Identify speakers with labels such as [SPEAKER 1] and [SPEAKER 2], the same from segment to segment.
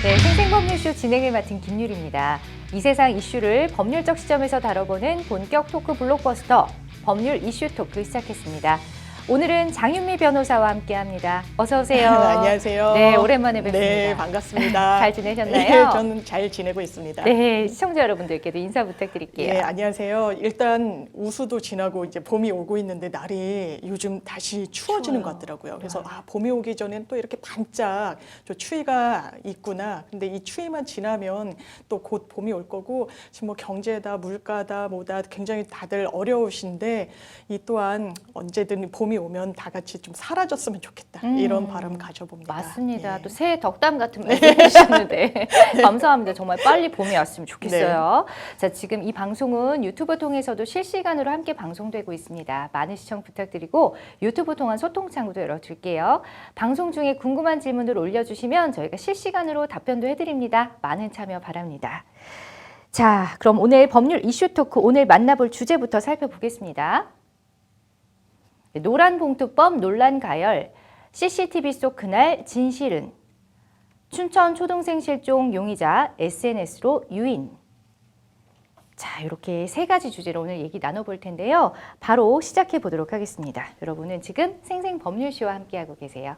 [SPEAKER 1] 네, 생생법률쇼 진행을 맡은 김유리입니다. 이 세상 이슈를 법률적 시점에서 다뤄보는 본격 토크 블록버스터 법률 이슈 토크 시작했습니다. 오늘은 장윤미 변호사와 함께합니다. 어서 오세요.
[SPEAKER 2] 안녕하세요.
[SPEAKER 1] 네, 오랜만에 뵙습니다.
[SPEAKER 2] 네, 반갑습니다.
[SPEAKER 1] 잘 지내셨나요?
[SPEAKER 2] 네, 저는 잘 지내고 있습니다.
[SPEAKER 1] 네, 시청자 여러분들께도 인사 부탁드릴게요.
[SPEAKER 2] 네, 안녕하세요. 일단 우수도 지나고 이제 봄이 오고 있는데 날이 요즘 다시 추워지는 것 같더라고요. 그래서 봄이 오기 전엔 또 이렇게 반짝 저 추위가 있구나. 근데 이 추위만 지나면 또 곧 봄이 올 거고 지금 뭐 경제다, 물가다, 뭐다 굉장히 다들 어려우신데 이 또한 언제든 봄이 오면 다 같이 좀 사라졌으면 좋겠다. 이런 바람 가져봅니다.
[SPEAKER 1] 맞습니다.
[SPEAKER 2] 예.
[SPEAKER 1] 또 새해 덕담 같은 말씀 해주셨는데 감사합니다. 정말 빨리 봄이 왔으면 좋겠어요. 자, 지금 이 방송은 유튜브 통해서도 실시간으로 함께 방송되고 있습니다. 많은 시청 부탁드리고 유튜브 통한 소통 창구도 열어둘게요. 방송 중에 궁금한 질문을 올려주시면 저희가 실시간으로 답변도 해드립니다. 많은 참여 바랍니다. 자, 그럼 오늘 법률 이슈 토크 오늘 만나볼 주제부터 살펴보겠습니다. 노란봉투법 논란 가열, CCTV 속 그날 진실은, 춘천 초등생 실종 용의자 SNS로 유인. 자, 이렇게 세 가지 주제로 오늘 얘기 나눠볼 텐데요. 바로 시작해 보도록 하겠습니다. 여러분은 지금 생생법률쇼와 함께하고 계세요.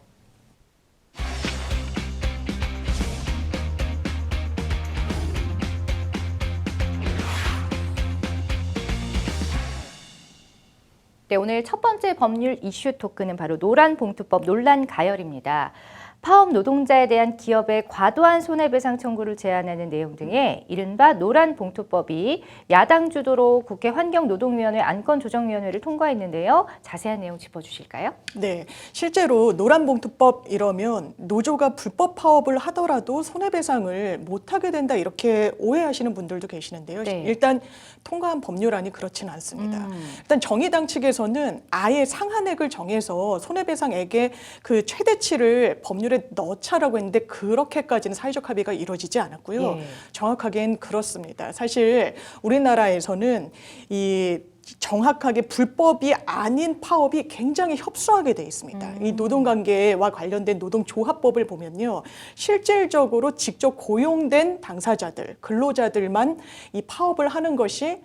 [SPEAKER 1] 네, 오늘 첫 번째 법률 이슈 토크는 바로 노란봉투법 논란 가열입니다. 파업 노동자에 대한 기업의 과도한 손해배상 청구를 제한하는 내용 등의 이른바 노란봉투법이 야당 주도로 국회 환경노동위원회 안건조정위원회를 통과했는데요. 자세한 내용 짚어주실까요?
[SPEAKER 2] 네, 실제로 노란봉투법 이러면 노조가 불법 파업을 하더라도 손해배상을 못하게 된다 이렇게 오해하시는 분들도 계시는데요.
[SPEAKER 1] 네.
[SPEAKER 2] 일단 통과한 법률안이 그렇지는 않습니다. 일단 정의당 측에서는 아예 상한액을 정해서 손해배상액의 그 최대치를 법률에 넣자라고 했는데 그렇게까지는 사회적 합의가 이루어지지 않았고요.
[SPEAKER 1] 예.
[SPEAKER 2] 정확하게는 그렇습니다. 사실 우리나라에서는 이 정확하게 불법이 아닌 파업이 굉장히 협소하게 돼 있습니다. 이 노동관계와 관련된 노동조합법을 보면요. 실질적으로 직접 고용된 당사자들, 근로자들만 이 파업을 하는 것이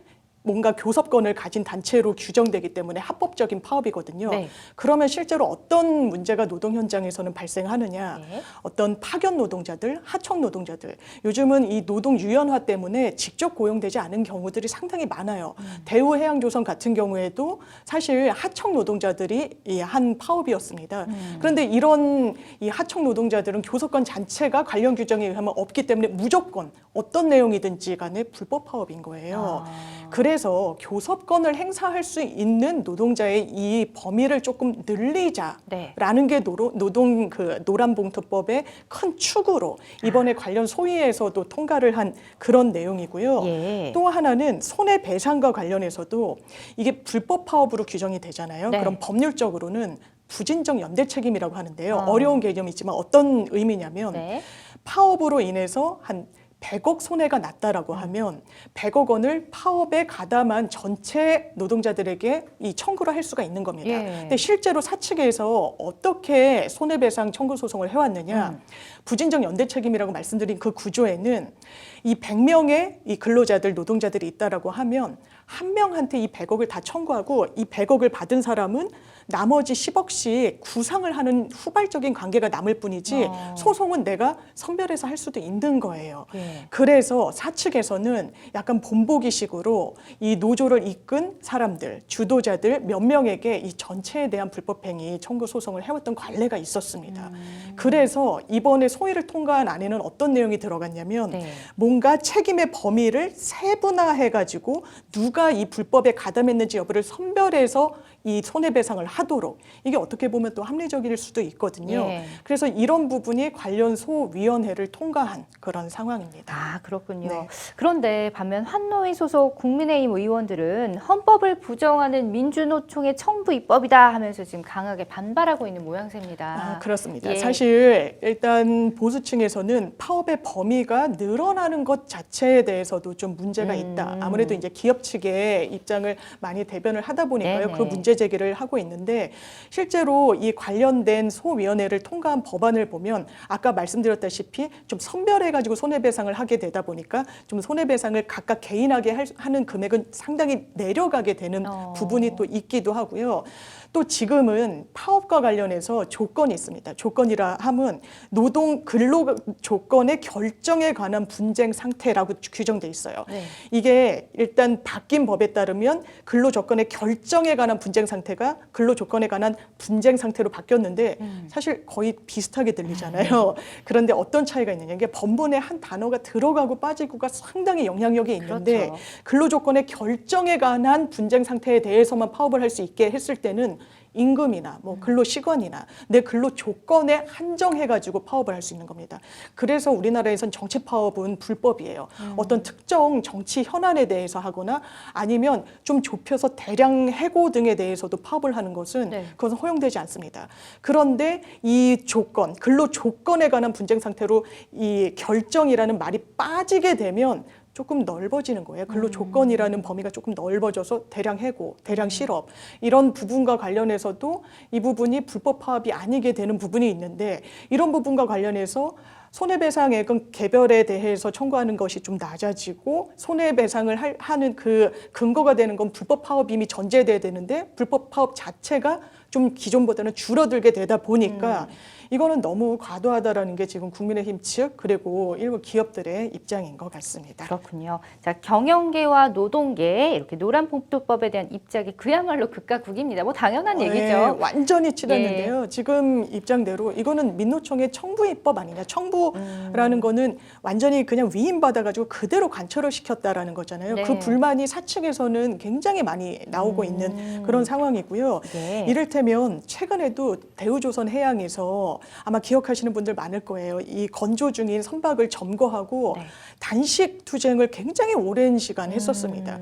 [SPEAKER 2] 뭔가 교섭권을 가진 단체로 규정되기 때문에 합법적인 파업이거든요.
[SPEAKER 1] 네.
[SPEAKER 2] 그러면 실제로 어떤 문제가 노동 현장에서는 발생하느냐.
[SPEAKER 1] 네.
[SPEAKER 2] 어떤 파견 노동자들, 하청 노동자들. 요즘은 이 노동 유연화 때문에 직접 고용되지 않은 경우들이 상당히 많아요. 대우해양조선 같은 경우에도 사실 하청 노동자들이 한 파업이었습니다. 그런데 이런 이 하청 노동자들은 교섭권 자체가 관련 규정에 의하면 없기 때문에 무조건 어떤 내용이든지 간에 불법 파업인 거예요. 그래서 교섭권을 행사할 수 있는 노동자의 이 범위를 조금 늘리자라는 게 노동 그 노란봉투법의 큰 축으로 이번에 관련 소위에서도 통과를 한 그런 내용이고요.
[SPEAKER 1] 예.
[SPEAKER 2] 또 하나는 손해배상과 관련해서도 이게 불법 파업으로 규정이 되잖아요.
[SPEAKER 1] 네.
[SPEAKER 2] 그럼 법률적으로는 부진적 연대 책임이라고 하는데요. 어려운 개념이지만 어떤 의미냐면
[SPEAKER 1] 네.
[SPEAKER 2] 파업으로 인해서 한 100억 손해가 났다라고 하면 100억 원을 파업에 가담한 전체 노동자들에게 이 청구를 할 수가 있는 겁니다.
[SPEAKER 1] 예.
[SPEAKER 2] 근데 실제로 사측에서 어떻게 손해배상 청구 소송을 해왔느냐. 부진적 연대 책임이라고 말씀드린 그 구조에는 이 100명의 이 근로자들, 노동자들이 있다라고 하면 한 명한테 이 100억을 다 청구하고 이 100억을 받은 사람은 나머지 10억씩 구상을 하는 후발적인 관계가 남을 뿐이지 소송은 내가 선별해서 할 수도 있는 거예요.
[SPEAKER 1] 예.
[SPEAKER 2] 그래서 사측에서는 약간 본보기식으로 이 노조를 이끈 사람들, 주도자들 몇 명에게 이 전체에 대한 불법행위 청구 소송을 해왔던 관례가 있었습니다. 그래서 이번에 소위를 통과한 안에는 어떤 내용이 들어갔냐면
[SPEAKER 1] 네.
[SPEAKER 2] 뭔가 책임의 범위를 세분화해가지고 누가 이 불법에 가담했는지 여부를 선별해서 이 손해배상을 하도록 이게 어떻게 보면 또 합리적일 수도 있거든요.
[SPEAKER 1] 예.
[SPEAKER 2] 그래서 이런 부분이 관련 소위원회를 통과한 그런 상황입니다.
[SPEAKER 1] 아, 그렇군요.
[SPEAKER 2] 네.
[SPEAKER 1] 그런데 반면 환노위 소속 국민의힘 의원들은 헌법을 부정하는 민주노총의 청부 입법이다 하면서 지금 강하게 반발하고 있는 모양새입니다.
[SPEAKER 2] 그렇습니다.
[SPEAKER 1] 예.
[SPEAKER 2] 사실 일단 보수층에서는 파업의 범위가 늘어나는 것 자체에 대해서도 좀 문제가 있다. 아무래도 이제 기업 측이 방식의 입장을 많이 대변을 하다 보니까요.
[SPEAKER 1] 네네.
[SPEAKER 2] 그 문제 제기를 하고 있는데 실제로 이 관련된 소위원회를 통과한 법안을 보면 아까 말씀드렸다시피 좀 선별해가지고 손해배상을 하게 되다 보니까 좀 손해배상을 각각 개인하게 하는 금액은 상당히 내려가게 되는 부분이 또 있기도 하고요. 또 지금은 파업과 관련해서 조건이 있습니다. 조건이라 함은 노동 근로 조건의 결정에 관한 분쟁 상태라고 규정돼 있어요.
[SPEAKER 1] 네.
[SPEAKER 2] 이게 일단 바뀐 법에 따르면 근로 조건의 결정에 관한 분쟁 상태가 근로 조건에 관한 분쟁 상태로 바뀌었는데 사실 거의 비슷하게 들리잖아요. 그런데 어떤 차이가 있느냐? 이게 법문에 한 단어가 들어가고 빠지고가 상당히 영향력이 있는데
[SPEAKER 1] 그렇죠.
[SPEAKER 2] 근로 조건의 결정에 관한 분쟁 상태에 대해서만 파업을 할 수 있게 했을 때는 임금이나 뭐 근로 시간이나 내 근로 조건에 한정해가지고 파업을 할 수 있는 겁니다. 그래서 우리나라에선 정치 파업은 불법이에요. 어떤 특정 정치 현안에 대해서 하거나 아니면 좀 좁혀서 대량 해고 등에 대해서도 파업을 하는 것은
[SPEAKER 1] 네.
[SPEAKER 2] 그것은 허용되지 않습니다. 그런데 이 조건, 근로 조건에 관한 분쟁 상태로 이 결정이라는 말이 빠지게 되면 조금 넓어지는 거예요. 근로 조건이라는 범위가 조금 넓어져서 대량 해고, 대량 실업 이런 부분과 관련해서도 이 부분이 불법 파업이 아니게 되는 부분이 있는데 이런 부분과 관련해서 손해배상액은 개별에 대해서 청구하는 것이 좀 낮아지고 손해배상을 하는 그 근거가 되는 건 불법 파업이 이미 전제돼야 되는데 불법 파업 자체가 좀 기존보다는 줄어들게 되다 보니까 이거는 너무 과도하다라는 게 지금 국민의힘 측 그리고 일부 기업들의 입장인 것 같습니다.
[SPEAKER 1] 그렇군요. 자, 경영계와 노동계 이렇게 노란봉투법에 대한 입장이 그야말로 극과 극입니다. 뭐 당연한
[SPEAKER 2] 네,
[SPEAKER 1] 얘기죠.
[SPEAKER 2] 완전히 치닫는데요. 지금 입장대로 이거는 민노총의 청부 입법 아니냐. 청부라는 거는 완전히 그냥 위임받아가지고 그대로 관철을 시켰다라는 거잖아요.
[SPEAKER 1] 네.
[SPEAKER 2] 그 불만이 사측에서는 굉장히 많이 나오고 있는 그런 상황이고요.
[SPEAKER 1] 네.
[SPEAKER 2] 이를테면 최근에도 대우조선해양에서 아마 기억하시는 분들 많을 거예요. 이 건조 중인 선박을 점거하고
[SPEAKER 1] 네.
[SPEAKER 2] 단식 투쟁을 굉장히 오랜 시간 했었습니다.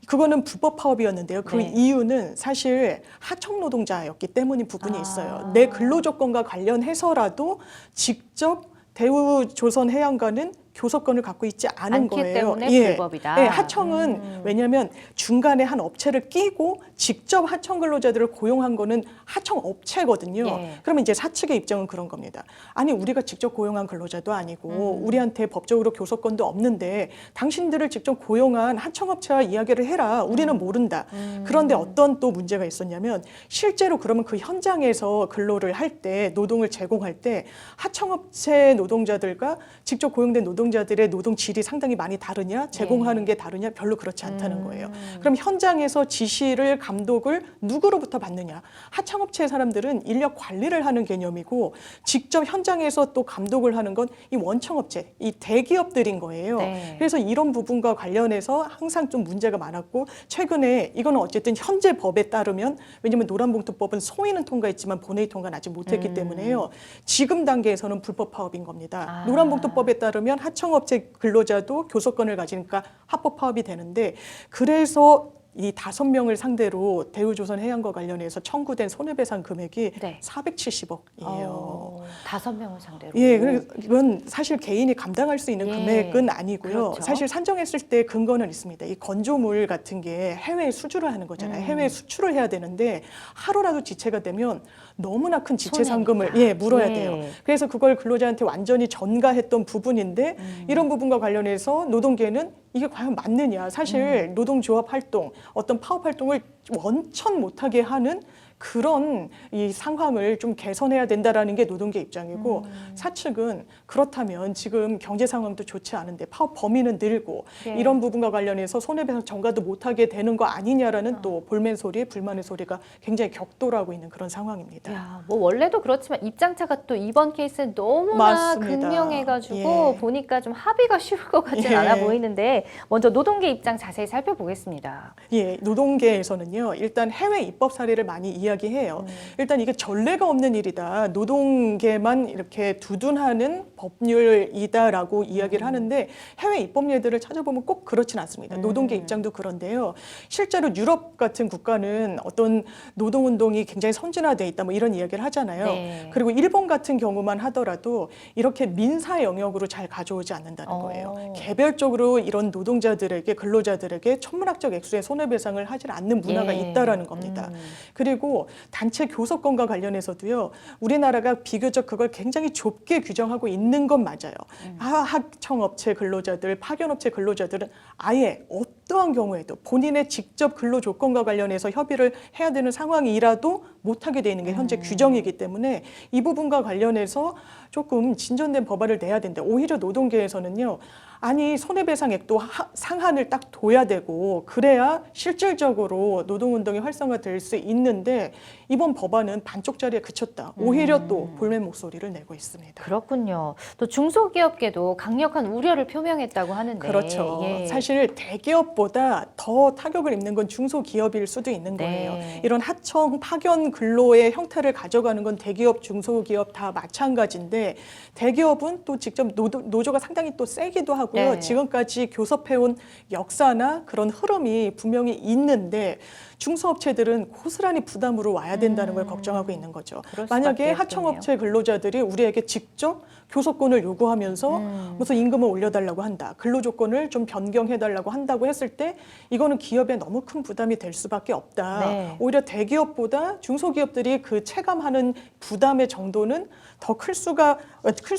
[SPEAKER 2] 그거는 불법 파업이었는데요. 그
[SPEAKER 1] 네.
[SPEAKER 2] 이유는 사실 하청 노동자였기 때문인 부분이 있어요. 내 근로 조건과 관련해서라도 직접 대우조선해양과는 교섭권을 갖고 있지 않은
[SPEAKER 1] 않기
[SPEAKER 2] 거예요.
[SPEAKER 1] 때문에 불법이다.
[SPEAKER 2] 예, 하청은 왜냐하면 중간에 한 업체를 끼고 직접 하청 근로자들을 고용한 거는 하청 업체거든요.
[SPEAKER 1] 예.
[SPEAKER 2] 그러면 이제 사측의 입장은 그런 겁니다. 아니 우리가 직접 고용한 근로자도 아니고 우리한테 법적으로 교섭권도 없는데 당신들을 직접 고용한 하청업체와 이야기를 해라. 우리는 모른다. 그런데 어떤 또 문제가 있었냐면 실제로 그러면 그 현장에서 근로를 할 때 노동을 제공할 때 하청업체 노동자들과 직접 고용된 노동자들의 노동 질이 상당히 많이 다르냐, 제공하는 게 다르냐, 별로 그렇지 않다는 거예요. 그럼 현장에서 지시를, 감독을 누구로부터 받느냐? 하청업체 사람들은 인력 관리를 하는 개념이고 직접 현장에서 또 감독을 하는 건 이 원청업체, 이 대기업들인 거예요.
[SPEAKER 1] 네.
[SPEAKER 2] 그래서 이런 부분과 관련해서 항상 좀 문제가 많았고 최근에 이거는 어쨌든 현재 법에 따르면 왜냐하면 노란봉투법은 소위는 통과했지만 본회의 통과는 아직 못했기 때문에요. 지금 단계에서는 불법 파업인 겁니다. 노란봉투법에 따르면 하청업체 근로자도 교섭권을 가지니까 합법 파업이 되는데 그래서 이 5명을 상대로 대우조선해양과 관련해서 청구된 손해배상 금액이
[SPEAKER 1] 네.
[SPEAKER 2] 470억이에요.
[SPEAKER 1] 5명을 상대로.
[SPEAKER 2] 예, 그래서 이건 사실 개인이 감당할 수 있는
[SPEAKER 1] 예,
[SPEAKER 2] 금액은 아니고요.
[SPEAKER 1] 그렇죠.
[SPEAKER 2] 사실 산정했을 때 근거는 있습니다. 이 건조물 같은 게 해외에 수주를 하는 거잖아요. 해외에 수출을 해야 되는데 하루라도 지체가 되면 너무나 큰 지체 상금을
[SPEAKER 1] 손해니까.
[SPEAKER 2] 물어야
[SPEAKER 1] 예.
[SPEAKER 2] 돼요. 그래서 그걸 근로자한테 완전히 전가했던 부분인데 이런 부분과 관련해서 노동계는 이게 과연 맞느냐. 사실 노동조합 활동, 어떤 파업 활동을 원천 못하게 하는 그런 이 상황을 좀 개선해야 된다라는 게 노동계 입장이고 사측은 그렇다면 지금 경제 상황도 좋지 않은데 파업 범위는 늘고
[SPEAKER 1] 네.
[SPEAKER 2] 이런 부분과 관련해서 손해배상 전가도 못하게 되는 거 아니냐라는 또 볼멘 소리, 불만의 소리가 굉장히 격돌하고 있는 그런 상황입니다.
[SPEAKER 1] 야, 뭐 원래도 그렇지만 입장차가 또 이번 케이스는 너무나
[SPEAKER 2] 맞습니다.
[SPEAKER 1] 극명해가지고
[SPEAKER 2] 예.
[SPEAKER 1] 보니까 좀 합의가 쉬울 것 같진
[SPEAKER 2] 예.
[SPEAKER 1] 않아 보이는데 먼저 노동계 입장 자세히 살펴보겠습니다.
[SPEAKER 2] 예, 노동계에서는요. 보면요. 일단 해외 입법 사례를 많이 이야기해요. 일단 이게 전례가 없는 일이다. 노동계만 이렇게 두둔하는 법률이다라고 이야기를 하는데 해외 입법 예들을 찾아보면 꼭 그렇진 않습니다. 노동계 입장도 그런데요. 실제로 유럽 같은 국가는 어떤 노동운동이 굉장히 선진화돼 있다 뭐 이런 이야기를 하잖아요.
[SPEAKER 1] 네.
[SPEAKER 2] 그리고 일본 같은 경우만 하더라도 이렇게 민사 영역으로 잘 가져오지 않는다는 거예요. 개별적으로 이런 노동자들에게 근로자들에게 천문학적 액수의 손해배상을 하지 않는 문화가
[SPEAKER 1] 예.
[SPEAKER 2] 있다라는 겁니다. 그리고 단체 교섭권과 관련해서도요. 우리나라가 비교적 그걸 굉장히 좁게 규정하고 있는 건 맞아요. 하청업체 근로자들, 파견업체 근로자들은 아예 어떠한 경우에도 본인의 직접 근로 조건과 관련해서 협의를 해야 되는 상황이라도 못하게 돼 있는 게 현재 규정이기 때문에 이 부분과 관련해서 조금 진전된 법안을 내야 된다. 오히려 노동계에서는요. 아니 손해배상액도 상한을 딱 둬야 되고 그래야 실질적으로 노동운동이 활성화될 수 있는데 이번 법안은 반쪽짜리에 그쳤다. 오히려 또 볼멘 목소리를 내고 있습니다.
[SPEAKER 1] 그렇군요. 또 중소기업계도 강력한 우려를 표명했다고 하는데.
[SPEAKER 2] 그렇죠.
[SPEAKER 1] 예.
[SPEAKER 2] 사실 대기업보다 더 타격을 입는 건 중소기업일 수도 있는 거예요.
[SPEAKER 1] 네.
[SPEAKER 2] 이런 하청 파견 근로의 형태를 가져가는 건 대기업, 중소기업 다 마찬가지인데 대기업은 또 직접 노조가 상당히 또 세기도 하고요.
[SPEAKER 1] 네.
[SPEAKER 2] 지금까지 교섭해온 역사나 그런 흐름이 분명히 있는데 중소업체들은 고스란히 부담으로 와야 된다는 걸 걱정하고 있는 거죠.
[SPEAKER 1] 그럴
[SPEAKER 2] 만약에
[SPEAKER 1] 수밖에
[SPEAKER 2] 하청업체 근로자들이 우리에게 직접 교섭권을 요구하면서 무슨 임금을 올려달라고 한다. 근로조건을 좀 변경해달라고 한다고 했을 때 이거는 기업에 너무 큰 부담이 될 수밖에 없다.
[SPEAKER 1] 네.
[SPEAKER 2] 오히려 대기업보다 중소기업들이 그 체감하는 부담의 정도는 더 클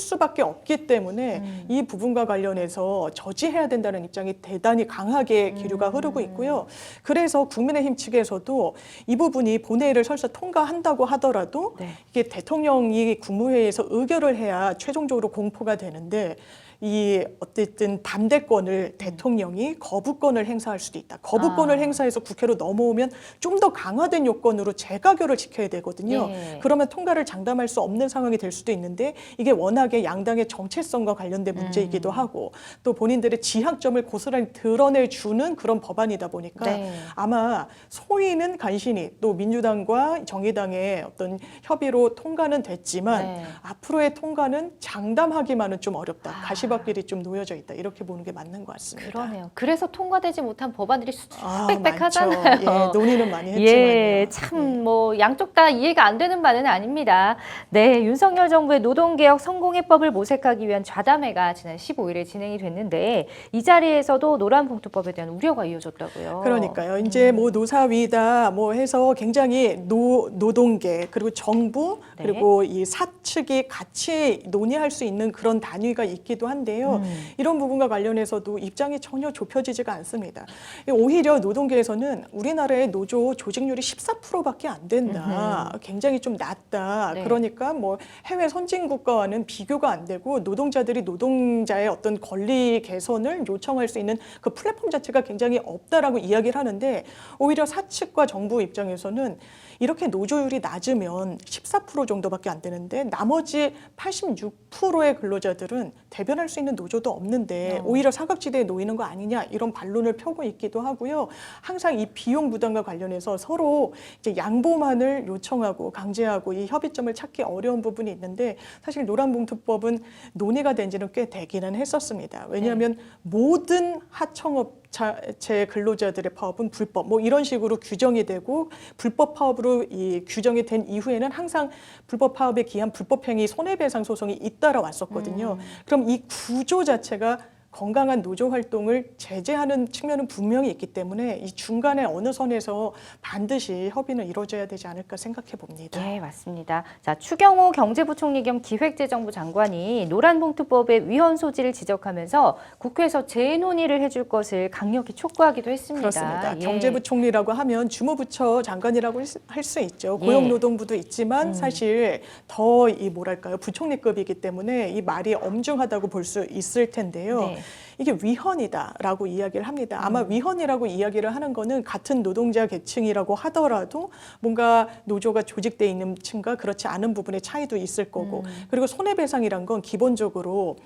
[SPEAKER 2] 수밖에 없기 때문에 이 부분과 관련해서 저지해야 된다는 입장이 대단히 강하게 기류가 흐르고 있고요. 그래서 국민의힘 측에서도 이 부분이 본회의를 설사 통과한다고 하더라도
[SPEAKER 1] 네.
[SPEAKER 2] 이게 대통령이 국무회의에서 의결을 해야 최종적으로 공포가 되는데 이 어쨌든 반대권을 대통령이 거부권을 행사할 수도 있다. 거부권을 행사해서 국회로 넘어오면 좀 더 강화된 요건으로 재가결을 지켜야 되거든요.
[SPEAKER 1] 예.
[SPEAKER 2] 그러면 통과를 장담할 수 없는 상황이 될 수도 있는데 이게 워낙에 양당의 정체성과 관련된 문제이기도 하고 또 본인들의 지향점을 고스란히 드러내주는 그런 법안이다 보니까
[SPEAKER 1] 네.
[SPEAKER 2] 아마 소위는 간신히 또 민주당과 정의당의 어떤 협의로 통과는 됐지만
[SPEAKER 1] 네.
[SPEAKER 2] 앞으로의 통과는 장담하기만은 좀 어렵다. 가시밭길이 좀 놓여져 있다. 이렇게 보는 게 맞는 것 같습니다.
[SPEAKER 1] 그러네요. 그래서 통과되지 못한 법안들이
[SPEAKER 2] 많죠.
[SPEAKER 1] 빽빽하잖아요.
[SPEAKER 2] 예, 논의는 많이 했지만요.
[SPEAKER 1] 예, 참 뭐 양쪽 다 이해가 안 되는 바는 아닙니다. 네, 윤석열 정부의 노동개혁 성공회법을 모색하기 위한 좌담회가 지난 15일에 진행이 됐는데 이 자리에서도 노란봉투법에 대한 우려가 이어졌다고요.
[SPEAKER 2] 그러니까요. 이제 뭐 노사위다 뭐 해서 굉장히 노동계 그리고 정부
[SPEAKER 1] 네.
[SPEAKER 2] 그리고 이 사측이 같이 논의할 수 있는 그런 단위가 있기도 한데요. 이런 부분과 관련해서도 입장이 전혀 좁혀지지가 않습니다. 오히려 노동계에서는 우리나라의 노조 조직률이 14%밖에 안 된다. 굉장히 좀 낮다.
[SPEAKER 1] 네.
[SPEAKER 2] 그러니까 뭐 해외 선진 국가와는 비교가 안 되고 노동자들이 노동자의 어떤 권리 개선을 요청할 수 있는 그 플랫폼 자체가 굉장히 없다라고 이야기를 하는데 오히려 사측과 정부 입장에서는 이렇게 노조율이 낮으면 14% 정도밖에 안 되는데 나머지 86%의 근로자들은 대변할 수 있는 노조도 없는데 오히려 사각지대에 놓이는 거 아니냐 이런 반론을 펴고 있기도 하고요. 항상 이 비용 부담과 관련해서 서로 이제 양보만을 요청하고 강제하고 이 협의점을 찾기 어려운 부분이 있는데 사실 노란봉투법은 논의가 된 지는 꽤 되기는 했었습니다. 왜냐하면 모든 하청업체 근로자들의 파업은 불법 뭐 이런 식으로 규정이 되고 불법 파업으로 이 규정이 된 이후에는 항상 불법 파업에 기한 불법행위 손해배상 소송이 잇따라 왔었거든요. 그럼 이 구조 자체가 건강한 노조 활동을 제재하는 측면은 분명히 있기 때문에 이 중간에 어느 선에서 반드시 협의는 이루어져야 되지 않을까 생각해 봅니다.
[SPEAKER 1] 네, 맞습니다. 자, 추경호 경제부총리 겸 기획재정부 장관이 노란봉투법의 위헌 소지를 지적하면서 국회에서 재논의를 해줄 것을 강력히 촉구하기도 했습니다.
[SPEAKER 2] 그렇습니다.
[SPEAKER 1] 예.
[SPEAKER 2] 경제부총리라고 하면 주무부처 장관이라고 할 수 있죠.
[SPEAKER 1] 예.
[SPEAKER 2] 고용노동부도 있지만 사실 더 이 뭐랄까요 부총리급이기 때문에 이 말이 엄중하다고 볼 수 있을 텐데요.
[SPEAKER 1] 네.
[SPEAKER 2] 이게 위헌이다라고 이야기를 합니다. 아마 위헌이라고 이야기를 하는 거는 같은 노동자 계층이라고 하더라도 뭔가 노조가 조직돼 있는 층과 그렇지 않은 부분의 차이도 있을 거고 그리고 손해배상이란 건 기본적으로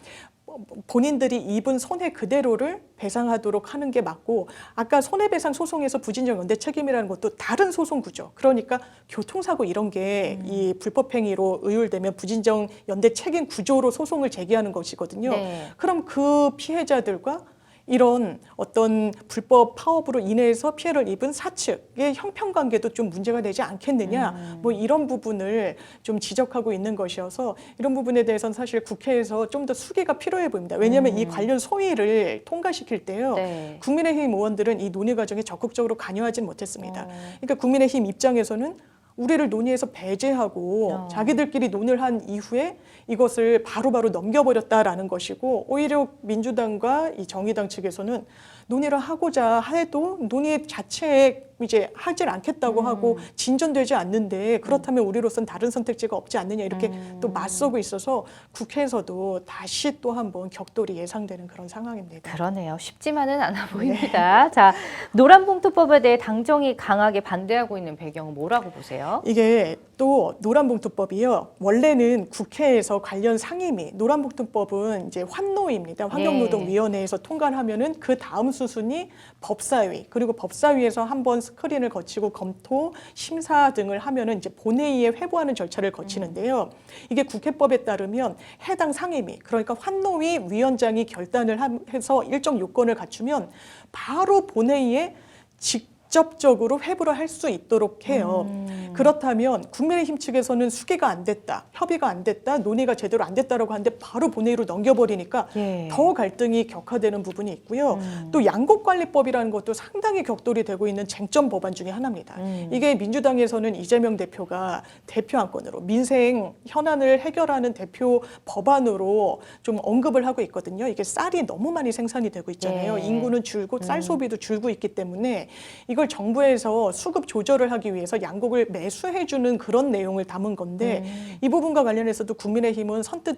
[SPEAKER 2] 본인들이 입은 손해 그대로를 배상하도록 하는 게 맞고 아까 손해배상 소송에서 부진정 연대 책임이라는 것도 다른 소송 구조 그러니까 교통사고 이런 게 이 불법행위로 의율되면 부진정 연대 책임 구조로 소송을 제기하는 것이거든요.
[SPEAKER 1] 네.
[SPEAKER 2] 그럼 그 피해자들과 이런 어떤 불법 파업으로 인해서 피해를 입은 사측의 형평관계도 좀 문제가 되지 않겠느냐 뭐 이런 부분을 좀 지적하고 있는 것이어서 이런 부분에 대해서는 사실 국회에서 좀 더 수기가 필요해 보입니다. 왜냐하면 이 관련 소위를 통과시킬 때요.
[SPEAKER 1] 네.
[SPEAKER 2] 국민의힘 의원들은 이 논의 과정에 적극적으로 관여하진 못했습니다. 그러니까 국민의힘 입장에서는 우리를 논의해서 배제하고 자기들끼리 논의를 한 이후에 이것을 바로바로 넘겨버렸다라는 것이고 오히려 민주당과 이 정의당 측에서는 논의를 하고자 해도 논의 자체에 이제 하질 않겠다고 하고 진전되지 않는데 그렇다면 우리로서는 다른 선택지가 없지 않느냐 이렇게 또 맞서고 있어서 국회에서도 다시 또 한번 격돌이 예상되는 그런 상황입니다.
[SPEAKER 1] 그러네요. 쉽지만은 않아 보입니다. 자, 노란봉투법에 대해 당정이 강하게 반대하고 있는 배경은 뭐라고 보세요?
[SPEAKER 2] 이게 또 노란봉투법이요. 원래는 국회에서 관련 상임위, 노란봉투법은 이제 환노위입니다. 환경노동위원회에서 통과를 하면은 그 다음 수순이 법사위, 그리고 법사위에서 한번 스크린을 거치고 검토, 심사 등을 하면은 이제 본회의에 회부하는 절차를 거치는데요. 이게 국회법에 따르면 해당 상임위, 그러니까 환노위 위원장이 결단을 해서 일정 요건을 갖추면 바로 본회의에 직접적으로 회부를 할 수 있도록 해요. 그렇다면 국민의힘 측에서는 수기가 안 됐다, 협의가 안 됐다, 논의가 제대로 안 됐다라고 하는데 바로 본회의로 넘겨버리니까
[SPEAKER 1] 예.
[SPEAKER 2] 더 갈등이 격화되는 부분이 있고요. 또 양곡관리법이라는 것도 상당히 격돌이 되고 있는 쟁점 법안 중에 하나입니다. 이게 민주당에서는 이재명 대표가 대표 안건으로 민생 현안을 해결하는 대표 법안으로 좀 언급을 하고 있거든요. 이게 쌀이 너무 많이 생산이 되고 있잖아요.
[SPEAKER 1] 예.
[SPEAKER 2] 인구는 줄고 쌀 소비도 줄고 있기 때문에 이걸 정부에서 수급 조절을 하기 위해서 양곡을 매수해주는 그런 내용을 담은 건데 이 부분과 관련해서도 국민의힘은 선뜻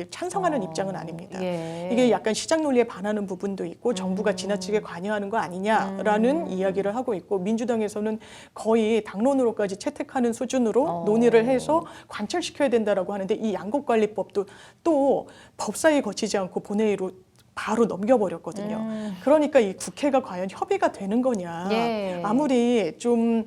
[SPEAKER 2] 찬성하는 입장은 아닙니다.
[SPEAKER 1] 예.
[SPEAKER 2] 이게 약간 시장 논리에 반하는 부분도 있고 정부가 지나치게 관여하는 거 아니냐라는 이야기를 하고 있고 민주당에서는 거의 당론으로까지 채택하는 수준으로 논의를 해서 관철시켜야 된다라고 하는데 이 양곡관리법도 또 법사위 거치지 않고 본회의로 바로 넘겨버렸거든요. 그러니까 이 국회가 과연 협의가 되는 거냐.
[SPEAKER 1] 예.
[SPEAKER 2] 아무리 좀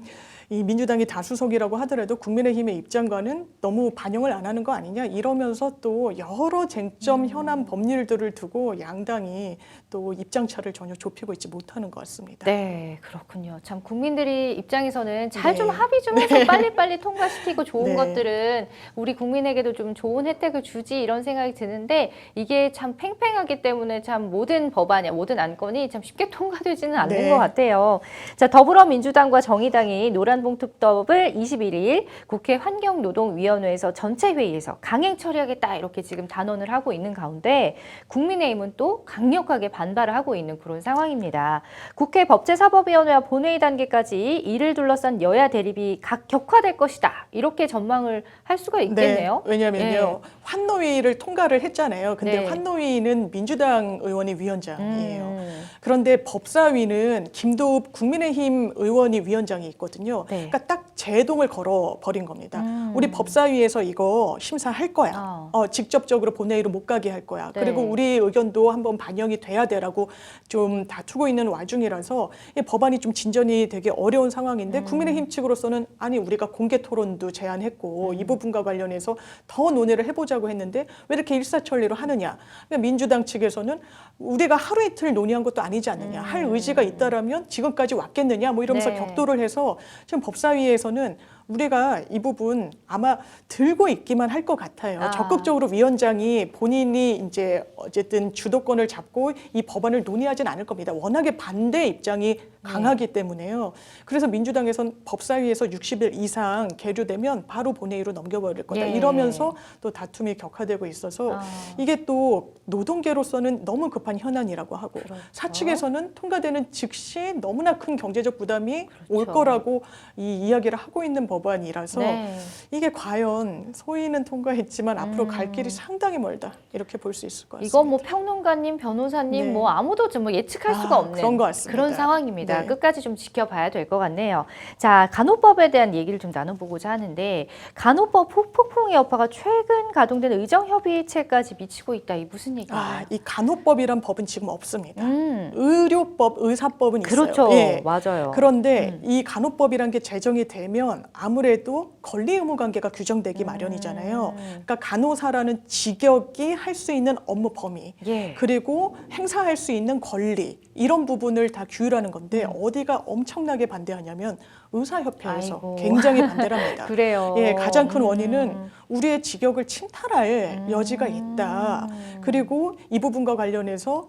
[SPEAKER 2] 이 민주당이 다수석이라고 하더라도 국민의힘의 입장과는 너무 반영을 안 하는 거 아니냐 이러면서 또 여러 쟁점 현안 법률들을 두고 양당이 또 입장차를 전혀 좁히고 있지 못하는 것 같습니다.
[SPEAKER 1] 네, 그렇군요. 참 국민들이 입장에서는 잘 좀
[SPEAKER 2] 네.
[SPEAKER 1] 합의 좀 해서 빨리빨리 통과시키고 좋은
[SPEAKER 2] 네.
[SPEAKER 1] 것들은 우리 국민에게도 좀 좋은 혜택을 주지 이런 생각이 드는데 이게 참 팽팽하기 때문에 참 모든 법안이 모든 안건이 참 쉽게 통과되지는 않는
[SPEAKER 2] 네.
[SPEAKER 1] 것 같아요. 자, 더불어민주당과 정의당이 노란봉투법을 21일 국회 환경노동위원회에서 전체 회의에서 강행 처리하겠다 이렇게 지금 단언을 하고 있는 가운데 국민의힘은 또 강력하게 반발을 하고 있는 그런 상황입니다. 국회 법제사법위원회와 본회의 단계까지 이를 둘러싼 여야 대립이 각 격화될 것이다. 이렇게 전망을 할 수가 있겠네요.
[SPEAKER 2] 네, 왜냐하면요. 환노위를 통과를 했잖아요. 근데
[SPEAKER 1] 네.
[SPEAKER 2] 환노위는 민주당 의원이 위원장이에요. 그런데 법사위는 김도읍 국민의힘 의원이 위원장이 있거든요.
[SPEAKER 1] 네.
[SPEAKER 2] 그러니까 딱 제동을 걸어버린 겁니다. 우리 법사위에서 이거 심사할 거야. 직접적으로 본회의로 못 가게 할 거야.
[SPEAKER 1] 네.
[SPEAKER 2] 그리고 우리 의견도 한번 반영이 돼야 돼라고 좀 다투고 있는 와중이라서 이 법안이 좀 진전이 되게 어려운 상황인데 국민의힘 측으로서는 아니 우리가 공개 토론도 제안했고 이 부분과 관련해서 더 논의를 해보자고 했는데 왜 이렇게 일사천리로 하느냐. 그러니까 민주당 측에서는 우리가 하루 이틀 논의한 것도 아니지 않느냐. 할 의지가 있다라면 지금까지 왔겠느냐. 뭐 이러면서
[SPEAKER 1] 네.
[SPEAKER 2] 격돌을 해서 지금 법사위에서는 우리가 이 부분 아마 들고 있기만 할 것 같아요. 적극적으로 위원장이 본인이 이제 어쨌든 주도권을 잡고 이 법안을 논의하진 않을 겁니다. 워낙에 반대 입장이 강하기 때문에요. 그래서 민주당에서는 법사위에서 60일 이상 계류되면 바로 본회의로 넘겨버릴 거다.
[SPEAKER 1] 예.
[SPEAKER 2] 이러면서 또 다툼이 격화되고 있어서 이게 또 노동계로서는 너무 급한 현안이라고 하고
[SPEAKER 1] 그렇죠.
[SPEAKER 2] 사측에서는 통과되는 즉시 너무나 큰 경제적 부담이 올
[SPEAKER 1] 그렇죠.
[SPEAKER 2] 거라고 이 이야기를 하고 있는 법 법안이라서
[SPEAKER 1] 네.
[SPEAKER 2] 이게 과연 소위는 통과했지만 앞으로 갈 길이 상당히 멀다 이렇게 볼 수 있을 것 같습니다.
[SPEAKER 1] 이건 뭐 평론가님, 변호사님
[SPEAKER 2] 네.
[SPEAKER 1] 뭐 아무도 좀 뭐 예측할 수가 없는
[SPEAKER 2] 그런 것 같습니다.
[SPEAKER 1] 그런 상황입니다.
[SPEAKER 2] 네.
[SPEAKER 1] 끝까지 좀 지켜봐야 될 것 같네요. 자, 간호법에 대한 얘기를 좀 나눠보고자 하는데 간호법 후폭풍의 여파가 최근 가동된 의정협의체까지 미치고 있다. 이 무슨 얘기인가요?
[SPEAKER 2] 이 간호법이란 법은 지금 없습니다.
[SPEAKER 1] 음.
[SPEAKER 2] 의료법, 의사법은 있어요.
[SPEAKER 1] 그렇죠.
[SPEAKER 2] 예.
[SPEAKER 1] 맞아요.
[SPEAKER 2] 그런데 이 간호법이란 게 제정이 되면 아무래도 권리 의무 관계가 규정되기 마련이잖아요. 그러니까 간호사라는 직역이 할 수 있는 업무 범위,
[SPEAKER 1] 예.
[SPEAKER 2] 그리고 행사할 수 있는 권리 이런 부분을 다 규율하는 건데 어디가 엄청나게 반대하냐면 의사협회에서
[SPEAKER 1] 아이고.
[SPEAKER 2] 굉장히 반대를 합니다.
[SPEAKER 1] 그래요.
[SPEAKER 2] 예, 가장 큰 원인은 우리의 직역을 침탈할 여지가 있다. 그리고 이 부분과 관련해서